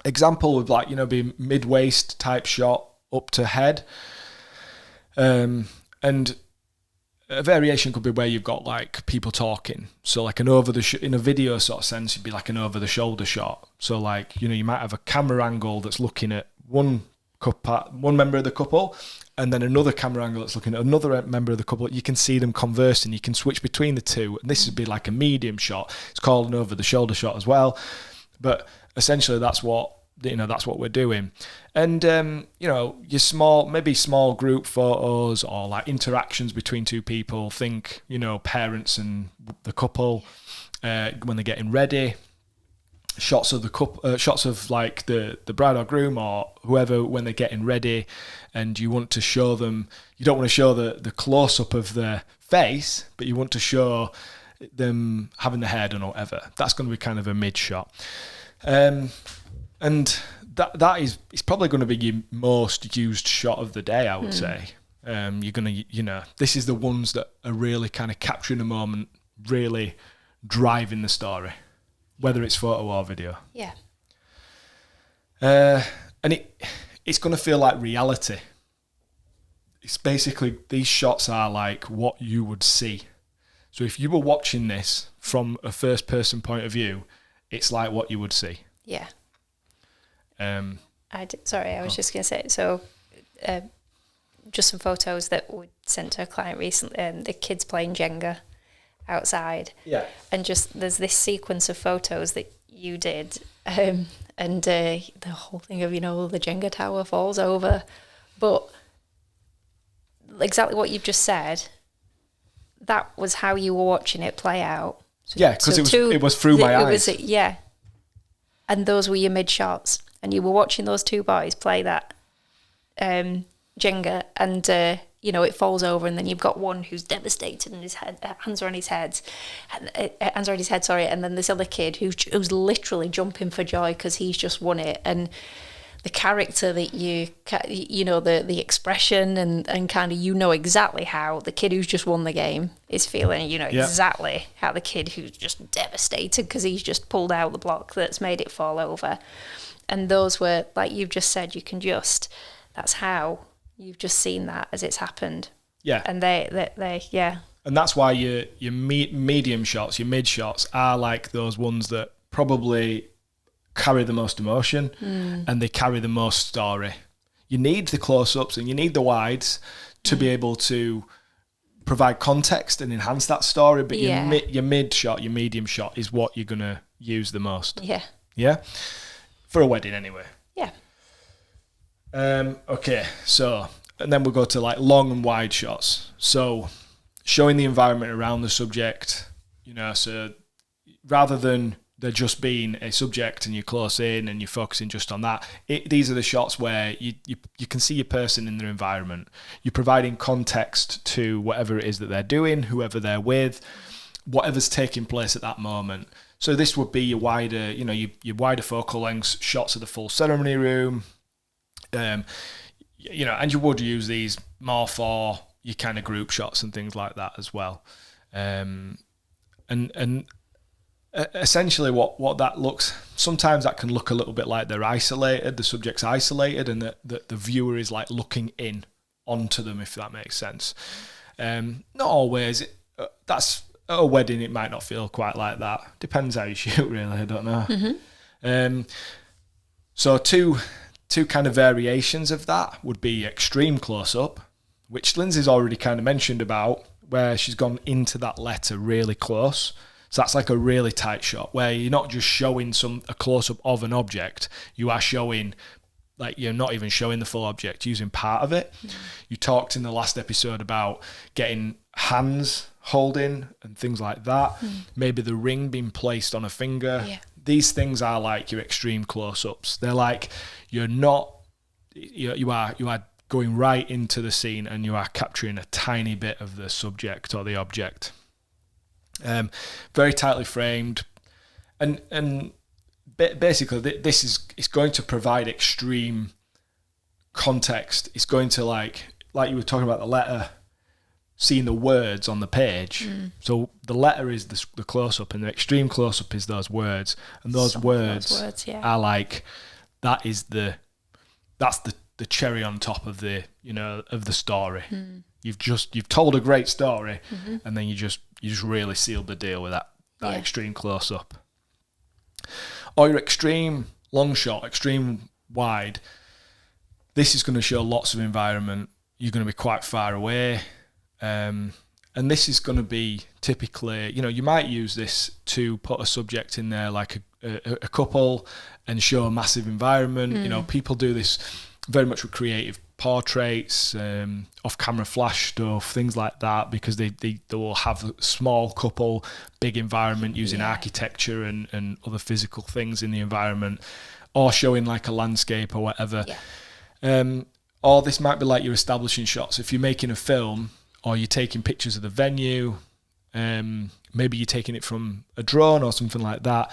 Example would be mid-waist type shot up to head. And a variation could be where you've got like people talking. So like in a video sort of sense, it'd be like an over the shoulder shot. So like, you might have a camera angle that's looking at one member of the couple, and then another camera angle that's looking at another member of the couple. You can see them conversing. You can switch between the two. And this would be like a medium shot. It's called an over the shoulder shot as well. But essentially that's what we're doing. And your small group photos, or like interactions between two people. Think parents and the couple when they're getting ready. Shots of the couple, shots of like the bride or groom or whoever when they're getting ready, and you want to show them. You don't want to show the close up of their face, but you want to show them having the hair done or whatever. That's going to be kind of a mid shot. And that is, it's probably going to be your most used shot of the day, I would say. You're going to, this is the ones that are really kind of capturing a moment, really driving the story, whether it's photo or video. Yeah. And it's going to feel like reality. It's basically, these shots are like what you would see. So if you were watching this from a first person point of view, it's like what you would see. Yeah. I was just going to say, so just some photos that we sent to a client recently, the kids playing Jenga outside. Yeah. And just, there's this sequence of photos that you did, and the whole thing of, the Jenga tower falls over. But exactly what you've just said, that was how you were watching it play out. So, yeah, because it was through my eyes. Yeah. And those were your mid shots. And you were watching those two boys play that Jenga, and it falls over, and then you've got one who's devastated, and his hands are on his head, and then this other kid who's literally jumping for joy because he's just won it. And the character that the expression and kind of exactly how the kid who's just won the game is feeling, exactly how the kid who's just devastated because he's just pulled out the block that's made it fall over. And those were, like you've just said, that's how you've just seen that as it's happened. Yeah. And they yeah. And that's why your medium shots, your mid shots are like those ones that probably carry the most emotion and they carry the most story. You need the close-ups and you need the wides to be able to provide context and enhance that story, but your mid shot, your medium shot is what you're going to use the most. Yeah. Yeah? For a wedding anyway. Yeah. Okay, so, and then we'll go to like long and wide shots. So showing the environment around the subject, so rather than there just being a subject and you're close in and you're focusing just on that, these are the shots where you can see your person in their environment. You're providing context to whatever it is that they're doing, whoever they're with, whatever's taking place at that moment. So this would be your wider, your wider focal lengths, shots of the full ceremony room, and you would use these more for your kind of group shots and things like that as well. And essentially what that looks, sometimes that can look a little bit like they're isolated, the subject's isolated, and that the viewer is like looking in onto them, if that makes sense. Not always. That's at a wedding, it might not feel quite like that. Depends how you shoot, really. I don't know. So two kind of variations of that would be extreme close-up, which Lindsay's already kind of mentioned about, where she's gone into that letter really close. So that's like a really tight shot where you're not just showing a close-up of an object, you are showing, like, you're not even showing the full object, using part of it. You talked in the last episode about getting hands holding and things like that. Maybe the ring being placed on a finger. Yeah. These things are like your extreme close-ups. They're like, you are going right into the scene and you are capturing a tiny bit of the subject or the object. Very tightly framed, and basically this is going to provide extreme context. It's going to, like you were talking about the letter, seeing the words on the page. So the letter is the close-up, and the extreme close-up is those words, and those words are like, that's the cherry on top of the story. You've told a great story, and then you just really sealed the deal with that extreme close-up. Or your extreme long shot, extreme wide. This is going to show lots of environment. You're going to be quite far away, and this is going to be typically, you might use this to put a subject in there, like a couple, and show a massive environment. People do this very much with creative portraits, off-camera flash stuff, things like that, because they will have a small couple, big environment using architecture and other physical things in the environment, or showing like a landscape or whatever. Or this might be like your establishing shots. If you're making a film or you're taking pictures of the venue, maybe you're taking it from a drone or something like that,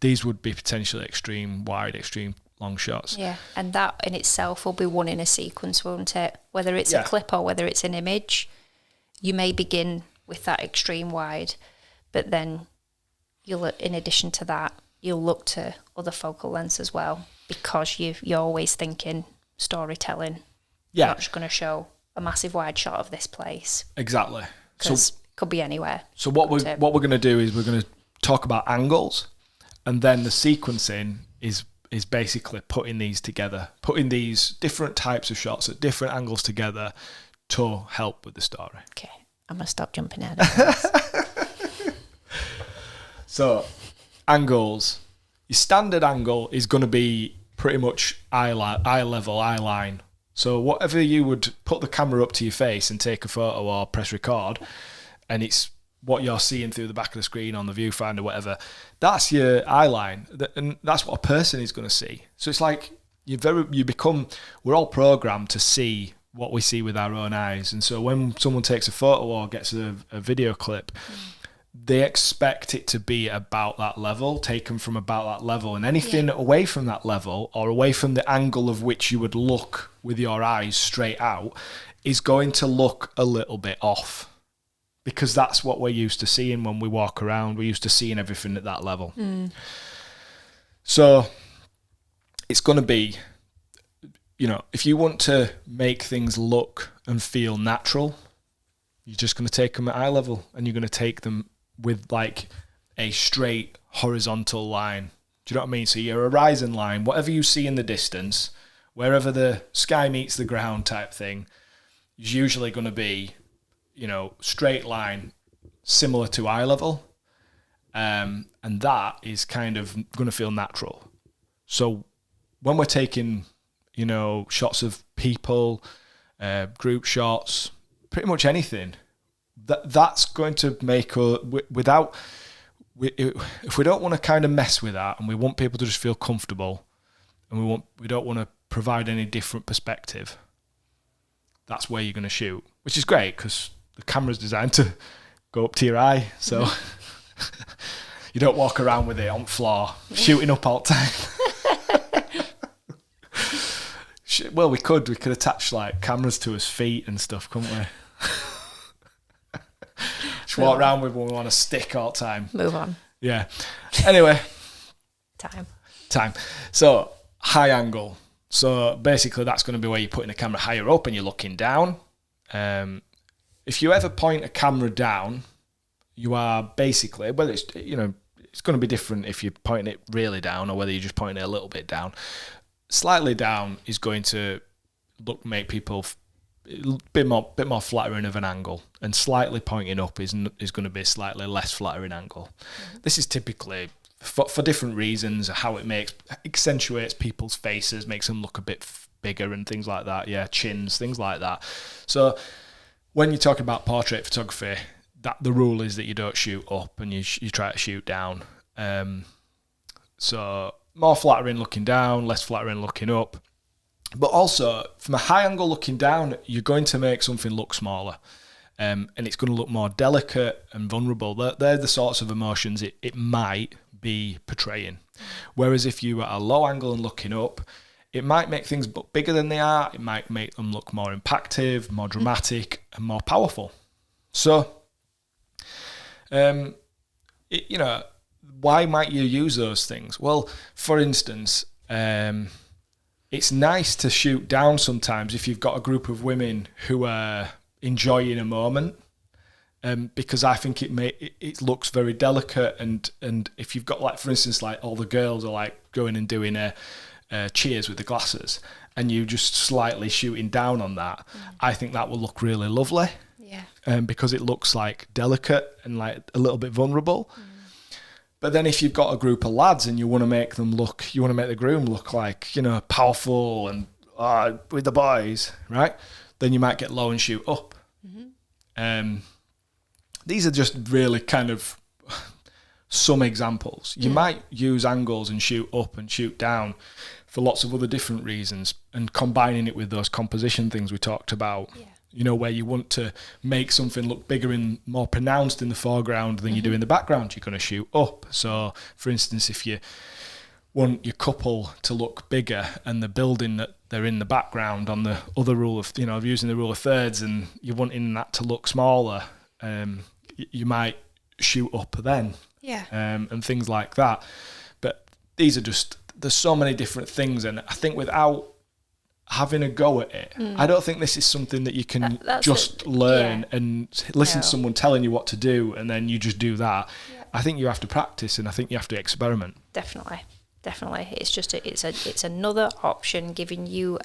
these would be potentially extreme wide, extreme long shots. Yeah, and that in itself will be one in a sequence, won't it? Whether it's a clip or whether it's an image, you may begin with that extreme wide, but then in addition to that, you'll look to other focal lengths as well, because you're always thinking storytelling. You're not just going to show a massive wide shot of this place. Exactly. Because could be anywhere. So what we're going to do is we're going to talk about angles, and then the sequencing is basically putting these together, putting these different types of shots at different angles together to help with the story. Okay, I'm going to stop jumping ahead of this. So, angles. Your standard angle is going to be pretty much eye level, eye line. So whatever you would put the camera up to your face and take a photo or press record, and it's what you're seeing through the back of the screen on the viewfinder, whatever, that's your eye line, and that's what a person is going to see. So it's like we're all programmed to see what we see with our own eyes, and so when someone takes a photo or gets a video clip, they expect it to be about that level, taken from about that level, and anything away from that level or away from the angle of which you would look with your eyes straight out is going to look a little bit off, because that's what we're used to seeing when we walk around. We're used to seeing everything at that level. So it's going to be, if you want to make things look and feel natural, you're just going to take them at eye level, and you're going to take them with like a straight horizontal line. Do you know what I mean? So your horizon line, whatever you see in the distance, wherever the sky meets the ground type thing, is usually going to be, straight line, similar to eye level. And that is kind of going to feel natural. So when we're taking, shots of people, group shots, pretty much anything, that's going to make if we don't want to kind of mess with that, and we want people to just feel comfortable, and we don't want to provide any different perspective, that's where you're going to shoot, which is great because the camera's designed to go up to your eye, so you don't walk around with it on floor shooting up all the time. Well, we could attach like cameras to his feet and stuff, couldn't we? Just walk around with one on a stick all the time. Move on. Yeah. Anyway. Time. So, high angle. So, basically, that's going to be where you're putting the camera higher up and you're looking down. If you ever point a camera down, you are basically, whether it's, it's going to be different if you're pointing it really down or whether you're just pointing it a little bit down. Slightly down is going to make people a bit more flattering of an angle, and slightly pointing up is going to be a slightly less flattering angle. This is typically for different reasons, how it accentuates people's faces, makes them look a bit bigger and things like that. Yeah, chins, things like that. So when you're talking about portrait photography, that the rule is that you don't shoot up and you try to shoot down. So more flattering looking down, less flattering looking up. But also, from a high angle looking down, you're going to make something look smaller. And it's going to look more delicate and vulnerable. They're the sorts of emotions it might be portraying. Whereas if you are at a low angle and looking up, it might make things look bigger than they are. It might make them look more impactful, more dramatic, and more powerful. So, why might you use those things? Well, for instance, it's nice to shoot down sometimes if you've got a group of women who are enjoying a moment, because I think it looks very delicate, and if you've got, like, for instance, like all the girls are like going and doing a cheers with the glasses, and you just slightly shooting down on that, I think that will look really lovely. Yeah. Because it looks like delicate and like a little bit vulnerable. But then if you've got a group of lads and you want to make the groom look like, powerful and with the boys, right? Then you might get low and shoot up. These are just really kind of some examples. You might use angles and shoot up and shoot down for lots of other different reasons, and combining it with those composition things we talked about. Yeah. Where you want to make something look bigger and more pronounced in the foreground than you do in the background, you're going to shoot up. So, for instance, if you want your couple to look bigger and the building that they're in the background on the other rule of, using the rule of thirds, and you're wanting that to look smaller, you might shoot up then. Yeah. And things like that. But these are just, there's so many different things, and I think without having a go at it, I don't think this is something that you can just learn and listen to someone telling you what to do and then you just do that. Yeah. I think you have to practice, and I think you have to experiment. Definitely. It's just it's another option giving you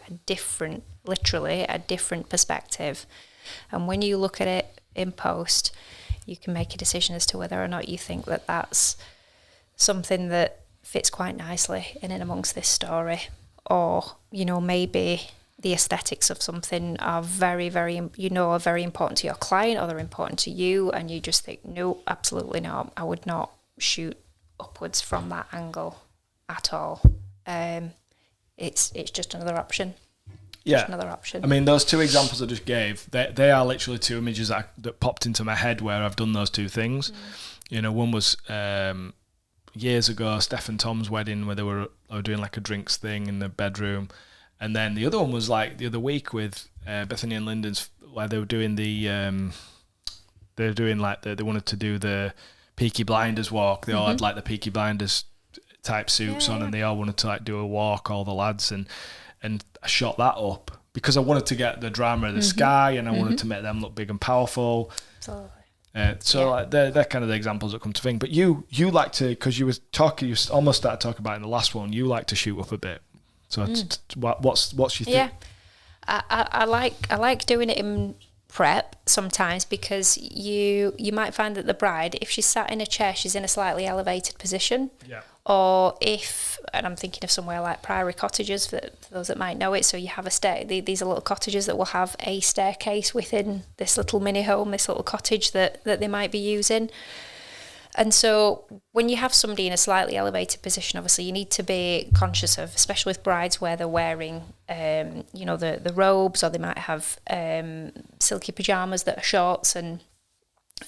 literally a different perspective. And when you look at it in post, you can make a decision as to whether or not you think that that's something that fits quite nicely in and amongst this story, or maybe the aesthetics of something are very, very are very important to your client, or they're important to you, and you just think, no, absolutely not, I would not shoot upwards from that angle at all. It's just another option. Yeah, just another option. I mean, those two examples I just gave, they are literally two images that popped into my head where I've done those two things. One was years ago, Steph and Tom's wedding, where they were doing like a drinks thing in the bedroom, and then the other one was like the other week with Bethany and Lyndon's, where they were doing they wanted to do the Peaky Blinders walk. They all had like the Peaky Blinders type suits on, and they all wanted to like do a walk, all the lads, and I shot that up because I wanted to get the drama of the sky, and I wanted to make them look big and powerful. Absolutely. Like they're kind of the examples that come to think. But you like to, because you almost started talking about in the last one, you like to shoot up a bit. So what's your thing? Yeah, I like doing it in prep sometimes, because you might find that the bride, if she's sat in a chair, she's in a slightly elevated position. Yeah. Or and I'm thinking of somewhere like Priory Cottages, for those that might know it. So you have these are little cottages that will have a staircase within this little mini home, this little cottage that they might be using. And so when you have somebody in a slightly elevated position, obviously you need to be conscious of, especially with brides where they're wearing, the robes, or they might have silky pajamas that are shorts and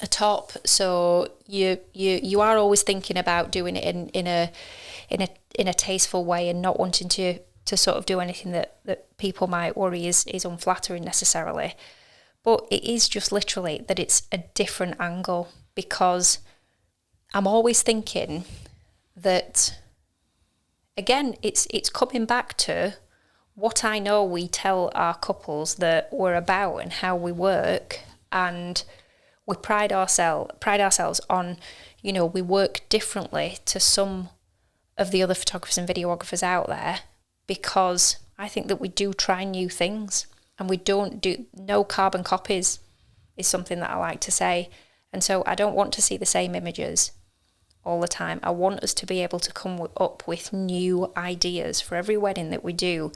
a top. So you are always thinking about doing it in a tasteful way, and not wanting to sort of do anything that people might worry is unflattering necessarily. But it is just literally that it's a different angle, because I'm always thinking that, again, it's coming back to what I know we tell our couples that we're about and how we work, and we pride ourselves on, you know, we work differently to some of the other photographers and videographers out there, because I think that we do try new things, and we don't do no carbon copies is something that I like to say. And so I don't want to see the same images all the time. I want us to be able to come up with new ideas for every wedding that we do,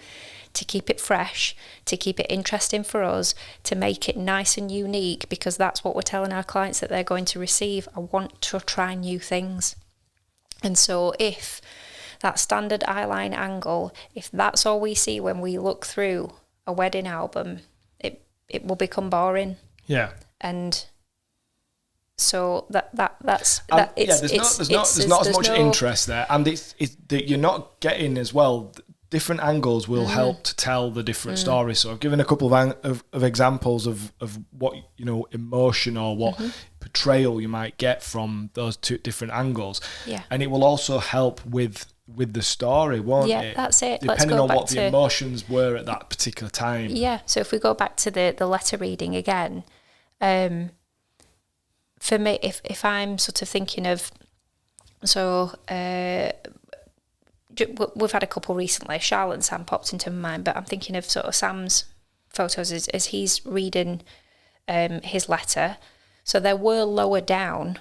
to keep it fresh, to keep it interesting for us, to make it nice and unique, because that's what we're telling our clients that they're going to receive. I want to try new things. And so if that standard eyeline angle, if that's all we see when we look through a wedding album, it will become boring. Yeah. And so there's not as much interest there, and it's that you're not getting as well. Different angles will help to tell the different stories. So I've given a couple of examples of what, you know, emotion or what portrayal you might get from those two different angles. Yeah. And it will also help with the story, won't it? Yeah, that's it. Depending on what the emotions were at that particular time. Yeah. So if we go back to the letter reading again, for me, if I'm sort of thinking of, so we've had a couple recently, Charlotte and Sam popped into my mind, but I'm thinking of sort of Sam's photos as he's reading his letter. So there were lower down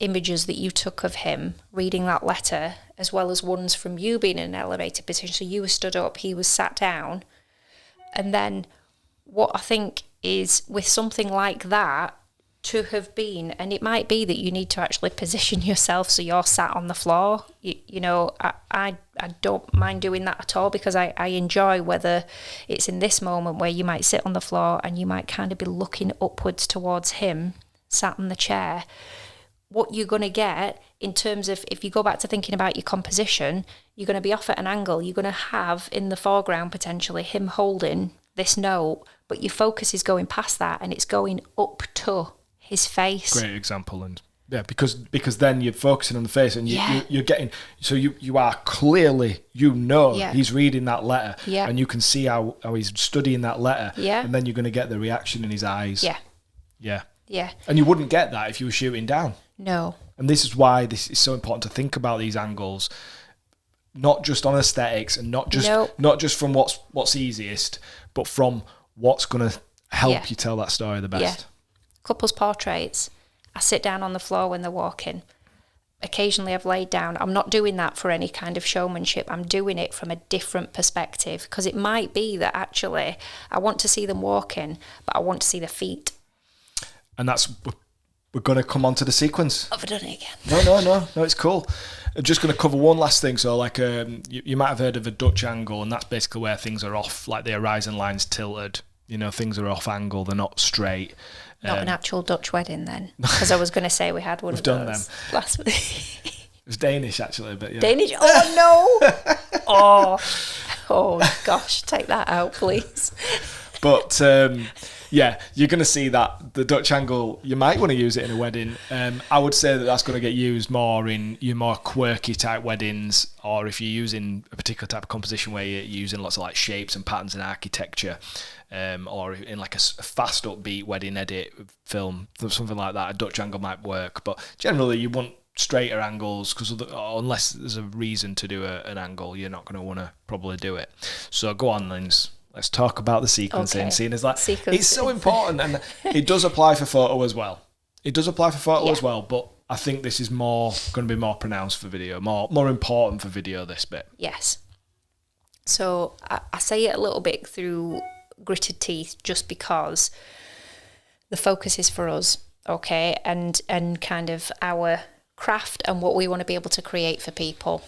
images that you took of him reading that letter, as well as ones from you being in an elevated position. So you were stood up, he was sat down. And then what I think is, with something like that, to have been, and it might be that you need to actually position yourself so you're sat on the floor. You know, I don't mind doing that at all, because I enjoy whether it's in this moment where you might sit on the floor and you might kind of be looking upwards towards him, sat in the chair. What you're going to get in terms of, if you go back to thinking about your composition, you're going to be off at an angle. You're going to have in the foreground potentially him holding this note, but your focus is going past that and it's going up to his face. Great example. And yeah, because then you're focusing on the face, and you're getting, so you are clearly, you know, he's reading that letter, and you can see how he's studying that letter, and then you're going to get the reaction in his eyes. Yeah. And you wouldn't get that if you were shooting down. No. And this is why this is so important to think about these angles, not just on aesthetics, and not just from what's easiest, but from what's going to help you tell that story the best. Couples portraits, I sit down on the floor when they're walking. Occasionally I've laid down. I'm not doing that for any kind of showmanship. I'm doing it from a different perspective, because it might be that actually I want to see them walking, but I want to see the feet. And that's, we're going to come on to the sequence. Have I done it again? No, it's cool. I'm just going to cover one last thing. So like you might have heard of a Dutch angle, and that's basically where things are off, like the horizon line's tilted. You know, things are off angle, they're not straight. Not an actual Dutch wedding then, because I was going to say we had one of those. We've done them last week. It was Danish actually, but yeah. Danish? Oh no! oh gosh, take that out, please. But yeah, you're going to see that the Dutch angle, you might want to use it in a wedding. I would say that that's going to get used more in your more quirky type weddings, or if you're using a particular type of composition where you're using lots of like shapes and patterns and architecture, or in like a fast upbeat wedding edit film, something like that, a Dutch angle might work. But generally you want straighter angles, because unless there's a reason to do an angle, you're not going to want to probably do it. So go on, Lins. Let's talk about the sequencing. Okay. Seeing as that it's so important, and it does apply for photo as well. But I think this is going to be more pronounced for video, more important for video, this bit. Yes. So I say it a little bit through gritted teeth, just because the focus is for us, okay, and kind of our craft and what we want to be able to create for people.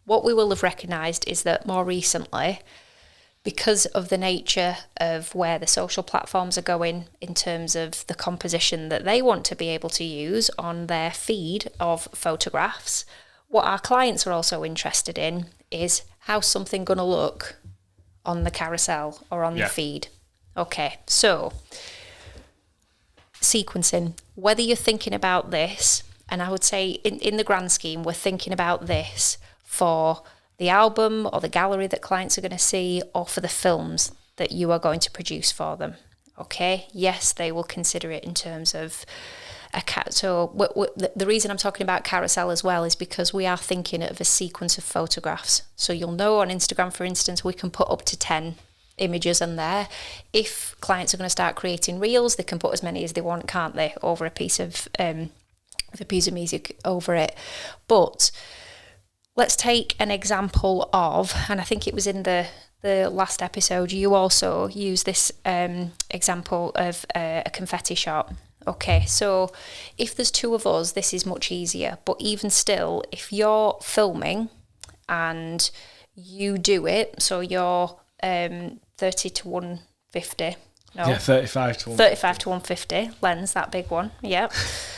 What we will have recognised is that more recently, because of the nature of where the social platforms are going in terms of the composition that they want to be able to use on their feed of photographs, what our clients are also interested in is how's something going to look on the carousel or on the feed. Okay, so sequencing, whether you're thinking about this, and I would say in the grand scheme, we're thinking about this for the album or the gallery that clients are going to see, or for the films that you are going to produce for them. Okay, yes, they will consider it in terms of a cat. So the reason I'm talking about carousel as well is because we are thinking of a sequence of photographs. So you'll know on Instagram, for instance, we can put up to 10 images in there. If clients are going to start creating reels, they can put as many as they want, can't they, over a piece of music over it. But let's take an example of, and I think it was in the last episode, you also use this example of a confetti shot. Okay, so if there's two of us, this is much easier. But even still, if you're filming and you do it, so you're 30 to 150. No, yeah, 35 to 150 lens, that big one. Yep.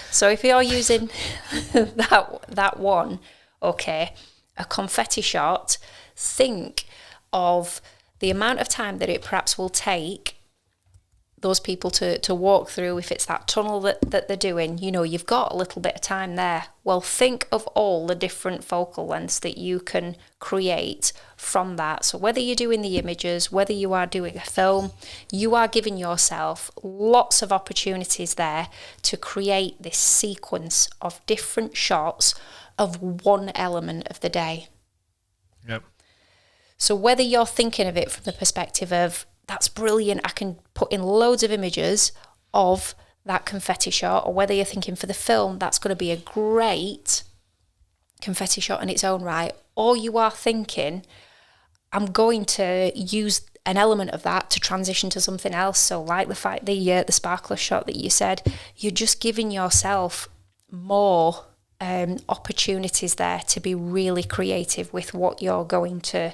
So if you're using that one, okay, a confetti shot, think of the amount of time that it perhaps will take those people to walk through, if it's that tunnel that they're doing. You know, you've got a little bit of time there. Well, think of all the different focal lengths that you can create from that. So whether you're doing the images, whether you are doing a film, you are giving yourself lots of opportunities there to create this sequence of different shots of one element of the day. Yep. So whether you're thinking of it from the perspective of, that's brilliant, I can put in loads of images of that confetti shot, or whether you're thinking for the film, that's going to be a great confetti shot in its own right, or you are thinking, I'm going to use an element of that to transition to something else. So like the sparkler shot that you said, you're just giving yourself more opportunities there to be really creative with what you're going to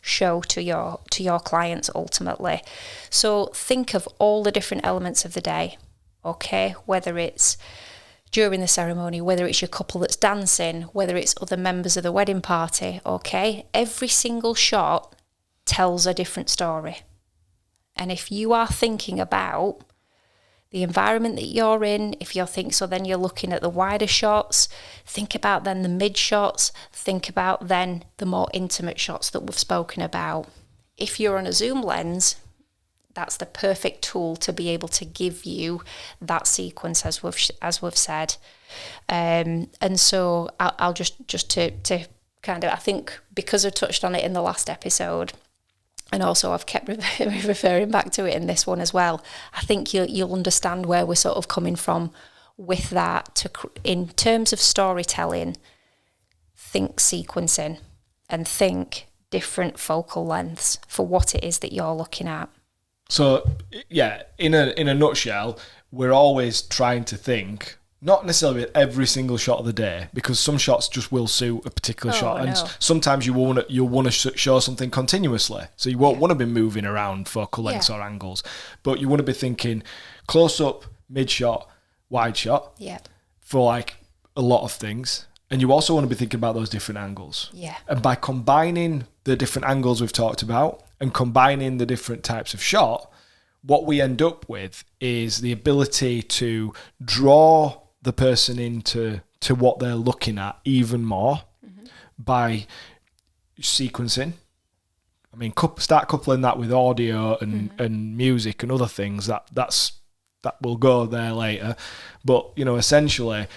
show to your clients ultimately. So think of all the different elements of the day, okay? Whether it's during the ceremony, whether it's your couple that's dancing, whether it's other members of the wedding party, okay? Every single shot tells a different story. And if you are thinking about the environment that you're in, so then you're looking at the wider shots, think about then the mid shots, think about then the more intimate shots that we've spoken about. If you're on a zoom lens, that's the perfect tool to be able to give you that sequence as we've said. And so I'll just to kind of, I think because I touched on it in the last episode, and also I've kept referring back to it in this one as well, I think you'll understand where we're sort of coming from with that. In terms of storytelling, think sequencing and think different focal lengths for what it is that you're looking at. So, yeah, in a nutshell, we're always trying to think, not necessarily with every single shot of the day, because some shots just will suit a particular shot, and sometimes you'll want to show something continuously, so you won't want to be moving around focal lengths or angles, but you want to be thinking close up, mid shot, wide shot, for like a lot of things, and you also want to be thinking about those different angles. And by combining the different angles we've talked about and combining the different types of shot, what we end up with is the ability to draw the person into what they're looking at even more by sequencing. I mean, start coupling that with audio and music and other things that will go there later. But, you know, essentially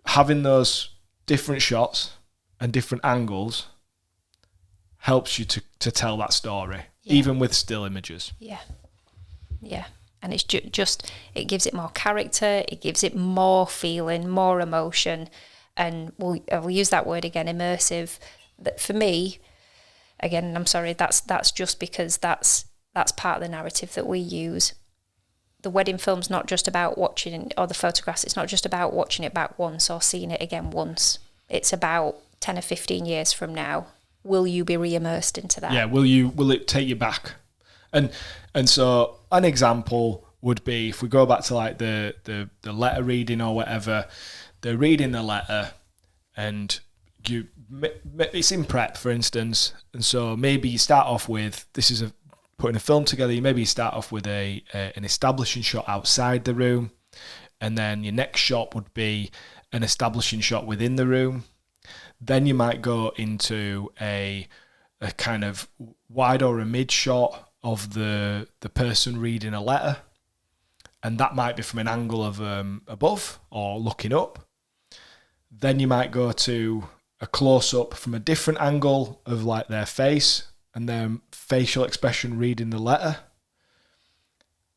having those different shots and different angles helps you to tell that story, even with still images. Yeah. And it's just, it gives it more character, it gives it more feeling, more emotion. And we'll use that word again, immersive. That for me, again, I'm sorry, that's just because that's part of the narrative that we use. The wedding film's not just about watching, or the photographs, it's not just about watching it back once or seeing it again once. It's about 10 or 15 years from now. Will you be re-immersed into that? Yeah, will it take you back? And so an example would be, if we go back to like the letter reading or whatever, they're reading the letter and it's in prep, for instance, and so maybe you start off with, putting a film together, you start off with an establishing shot outside the room, and then your next shot would be an establishing shot within the room. Then you might go into a kind of wide or a mid shot of the person reading a letter, and that might be from an angle of above or looking up. Then you might go to a close-up from a different angle of like their face and their facial expression reading the letter.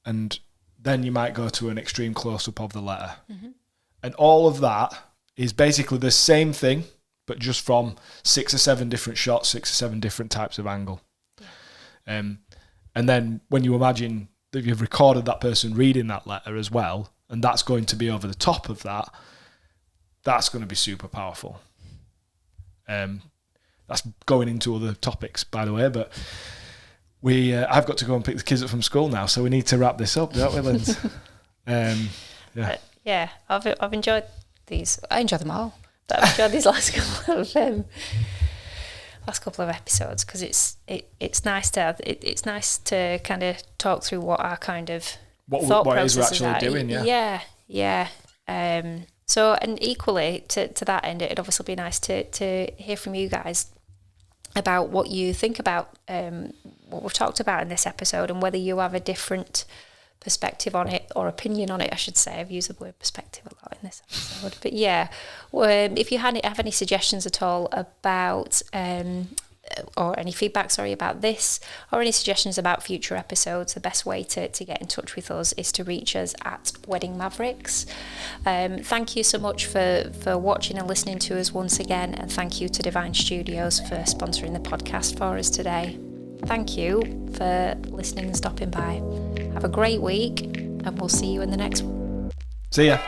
And then you might go to an extreme close-up of the letter. Mm-hmm. And all of that is basically the same thing, but just from 6 or 7 different shots, 6 or 7 different types of angle. Yeah. And then when you imagine that you've recorded that person reading that letter as well, and that's going to be over the top of that, that's going to be super powerful. That's going into other topics, by the way, but I've got to go and pick the kids up from school now, so we need to wrap this up, don't we, Linz? Yeah, I've enjoyed these. I enjoy them all, but I've enjoyed these last couple of episodes because it's nice to kind of talk through what our kind of thought what process is we're actually doing. Yeah. So, and equally to that end, it'd obviously be nice to hear from you guys about what you think about what we've talked about in this episode, and whether you have a different perspective on it, or opinion on it, I should say. I've used the word perspective a lot in this episode. But yeah, if you have any suggestions at all about, or any feedback, about this, or any suggestions about future episodes, the best way to get in touch with us is to reach us at Wedding Mavericks. Thank you so much for watching and listening to us once again, and thank you to Divine Studios for sponsoring the podcast for us today. Thank you for listening and stopping by. Have a great week, and we'll see you in the next one. See ya.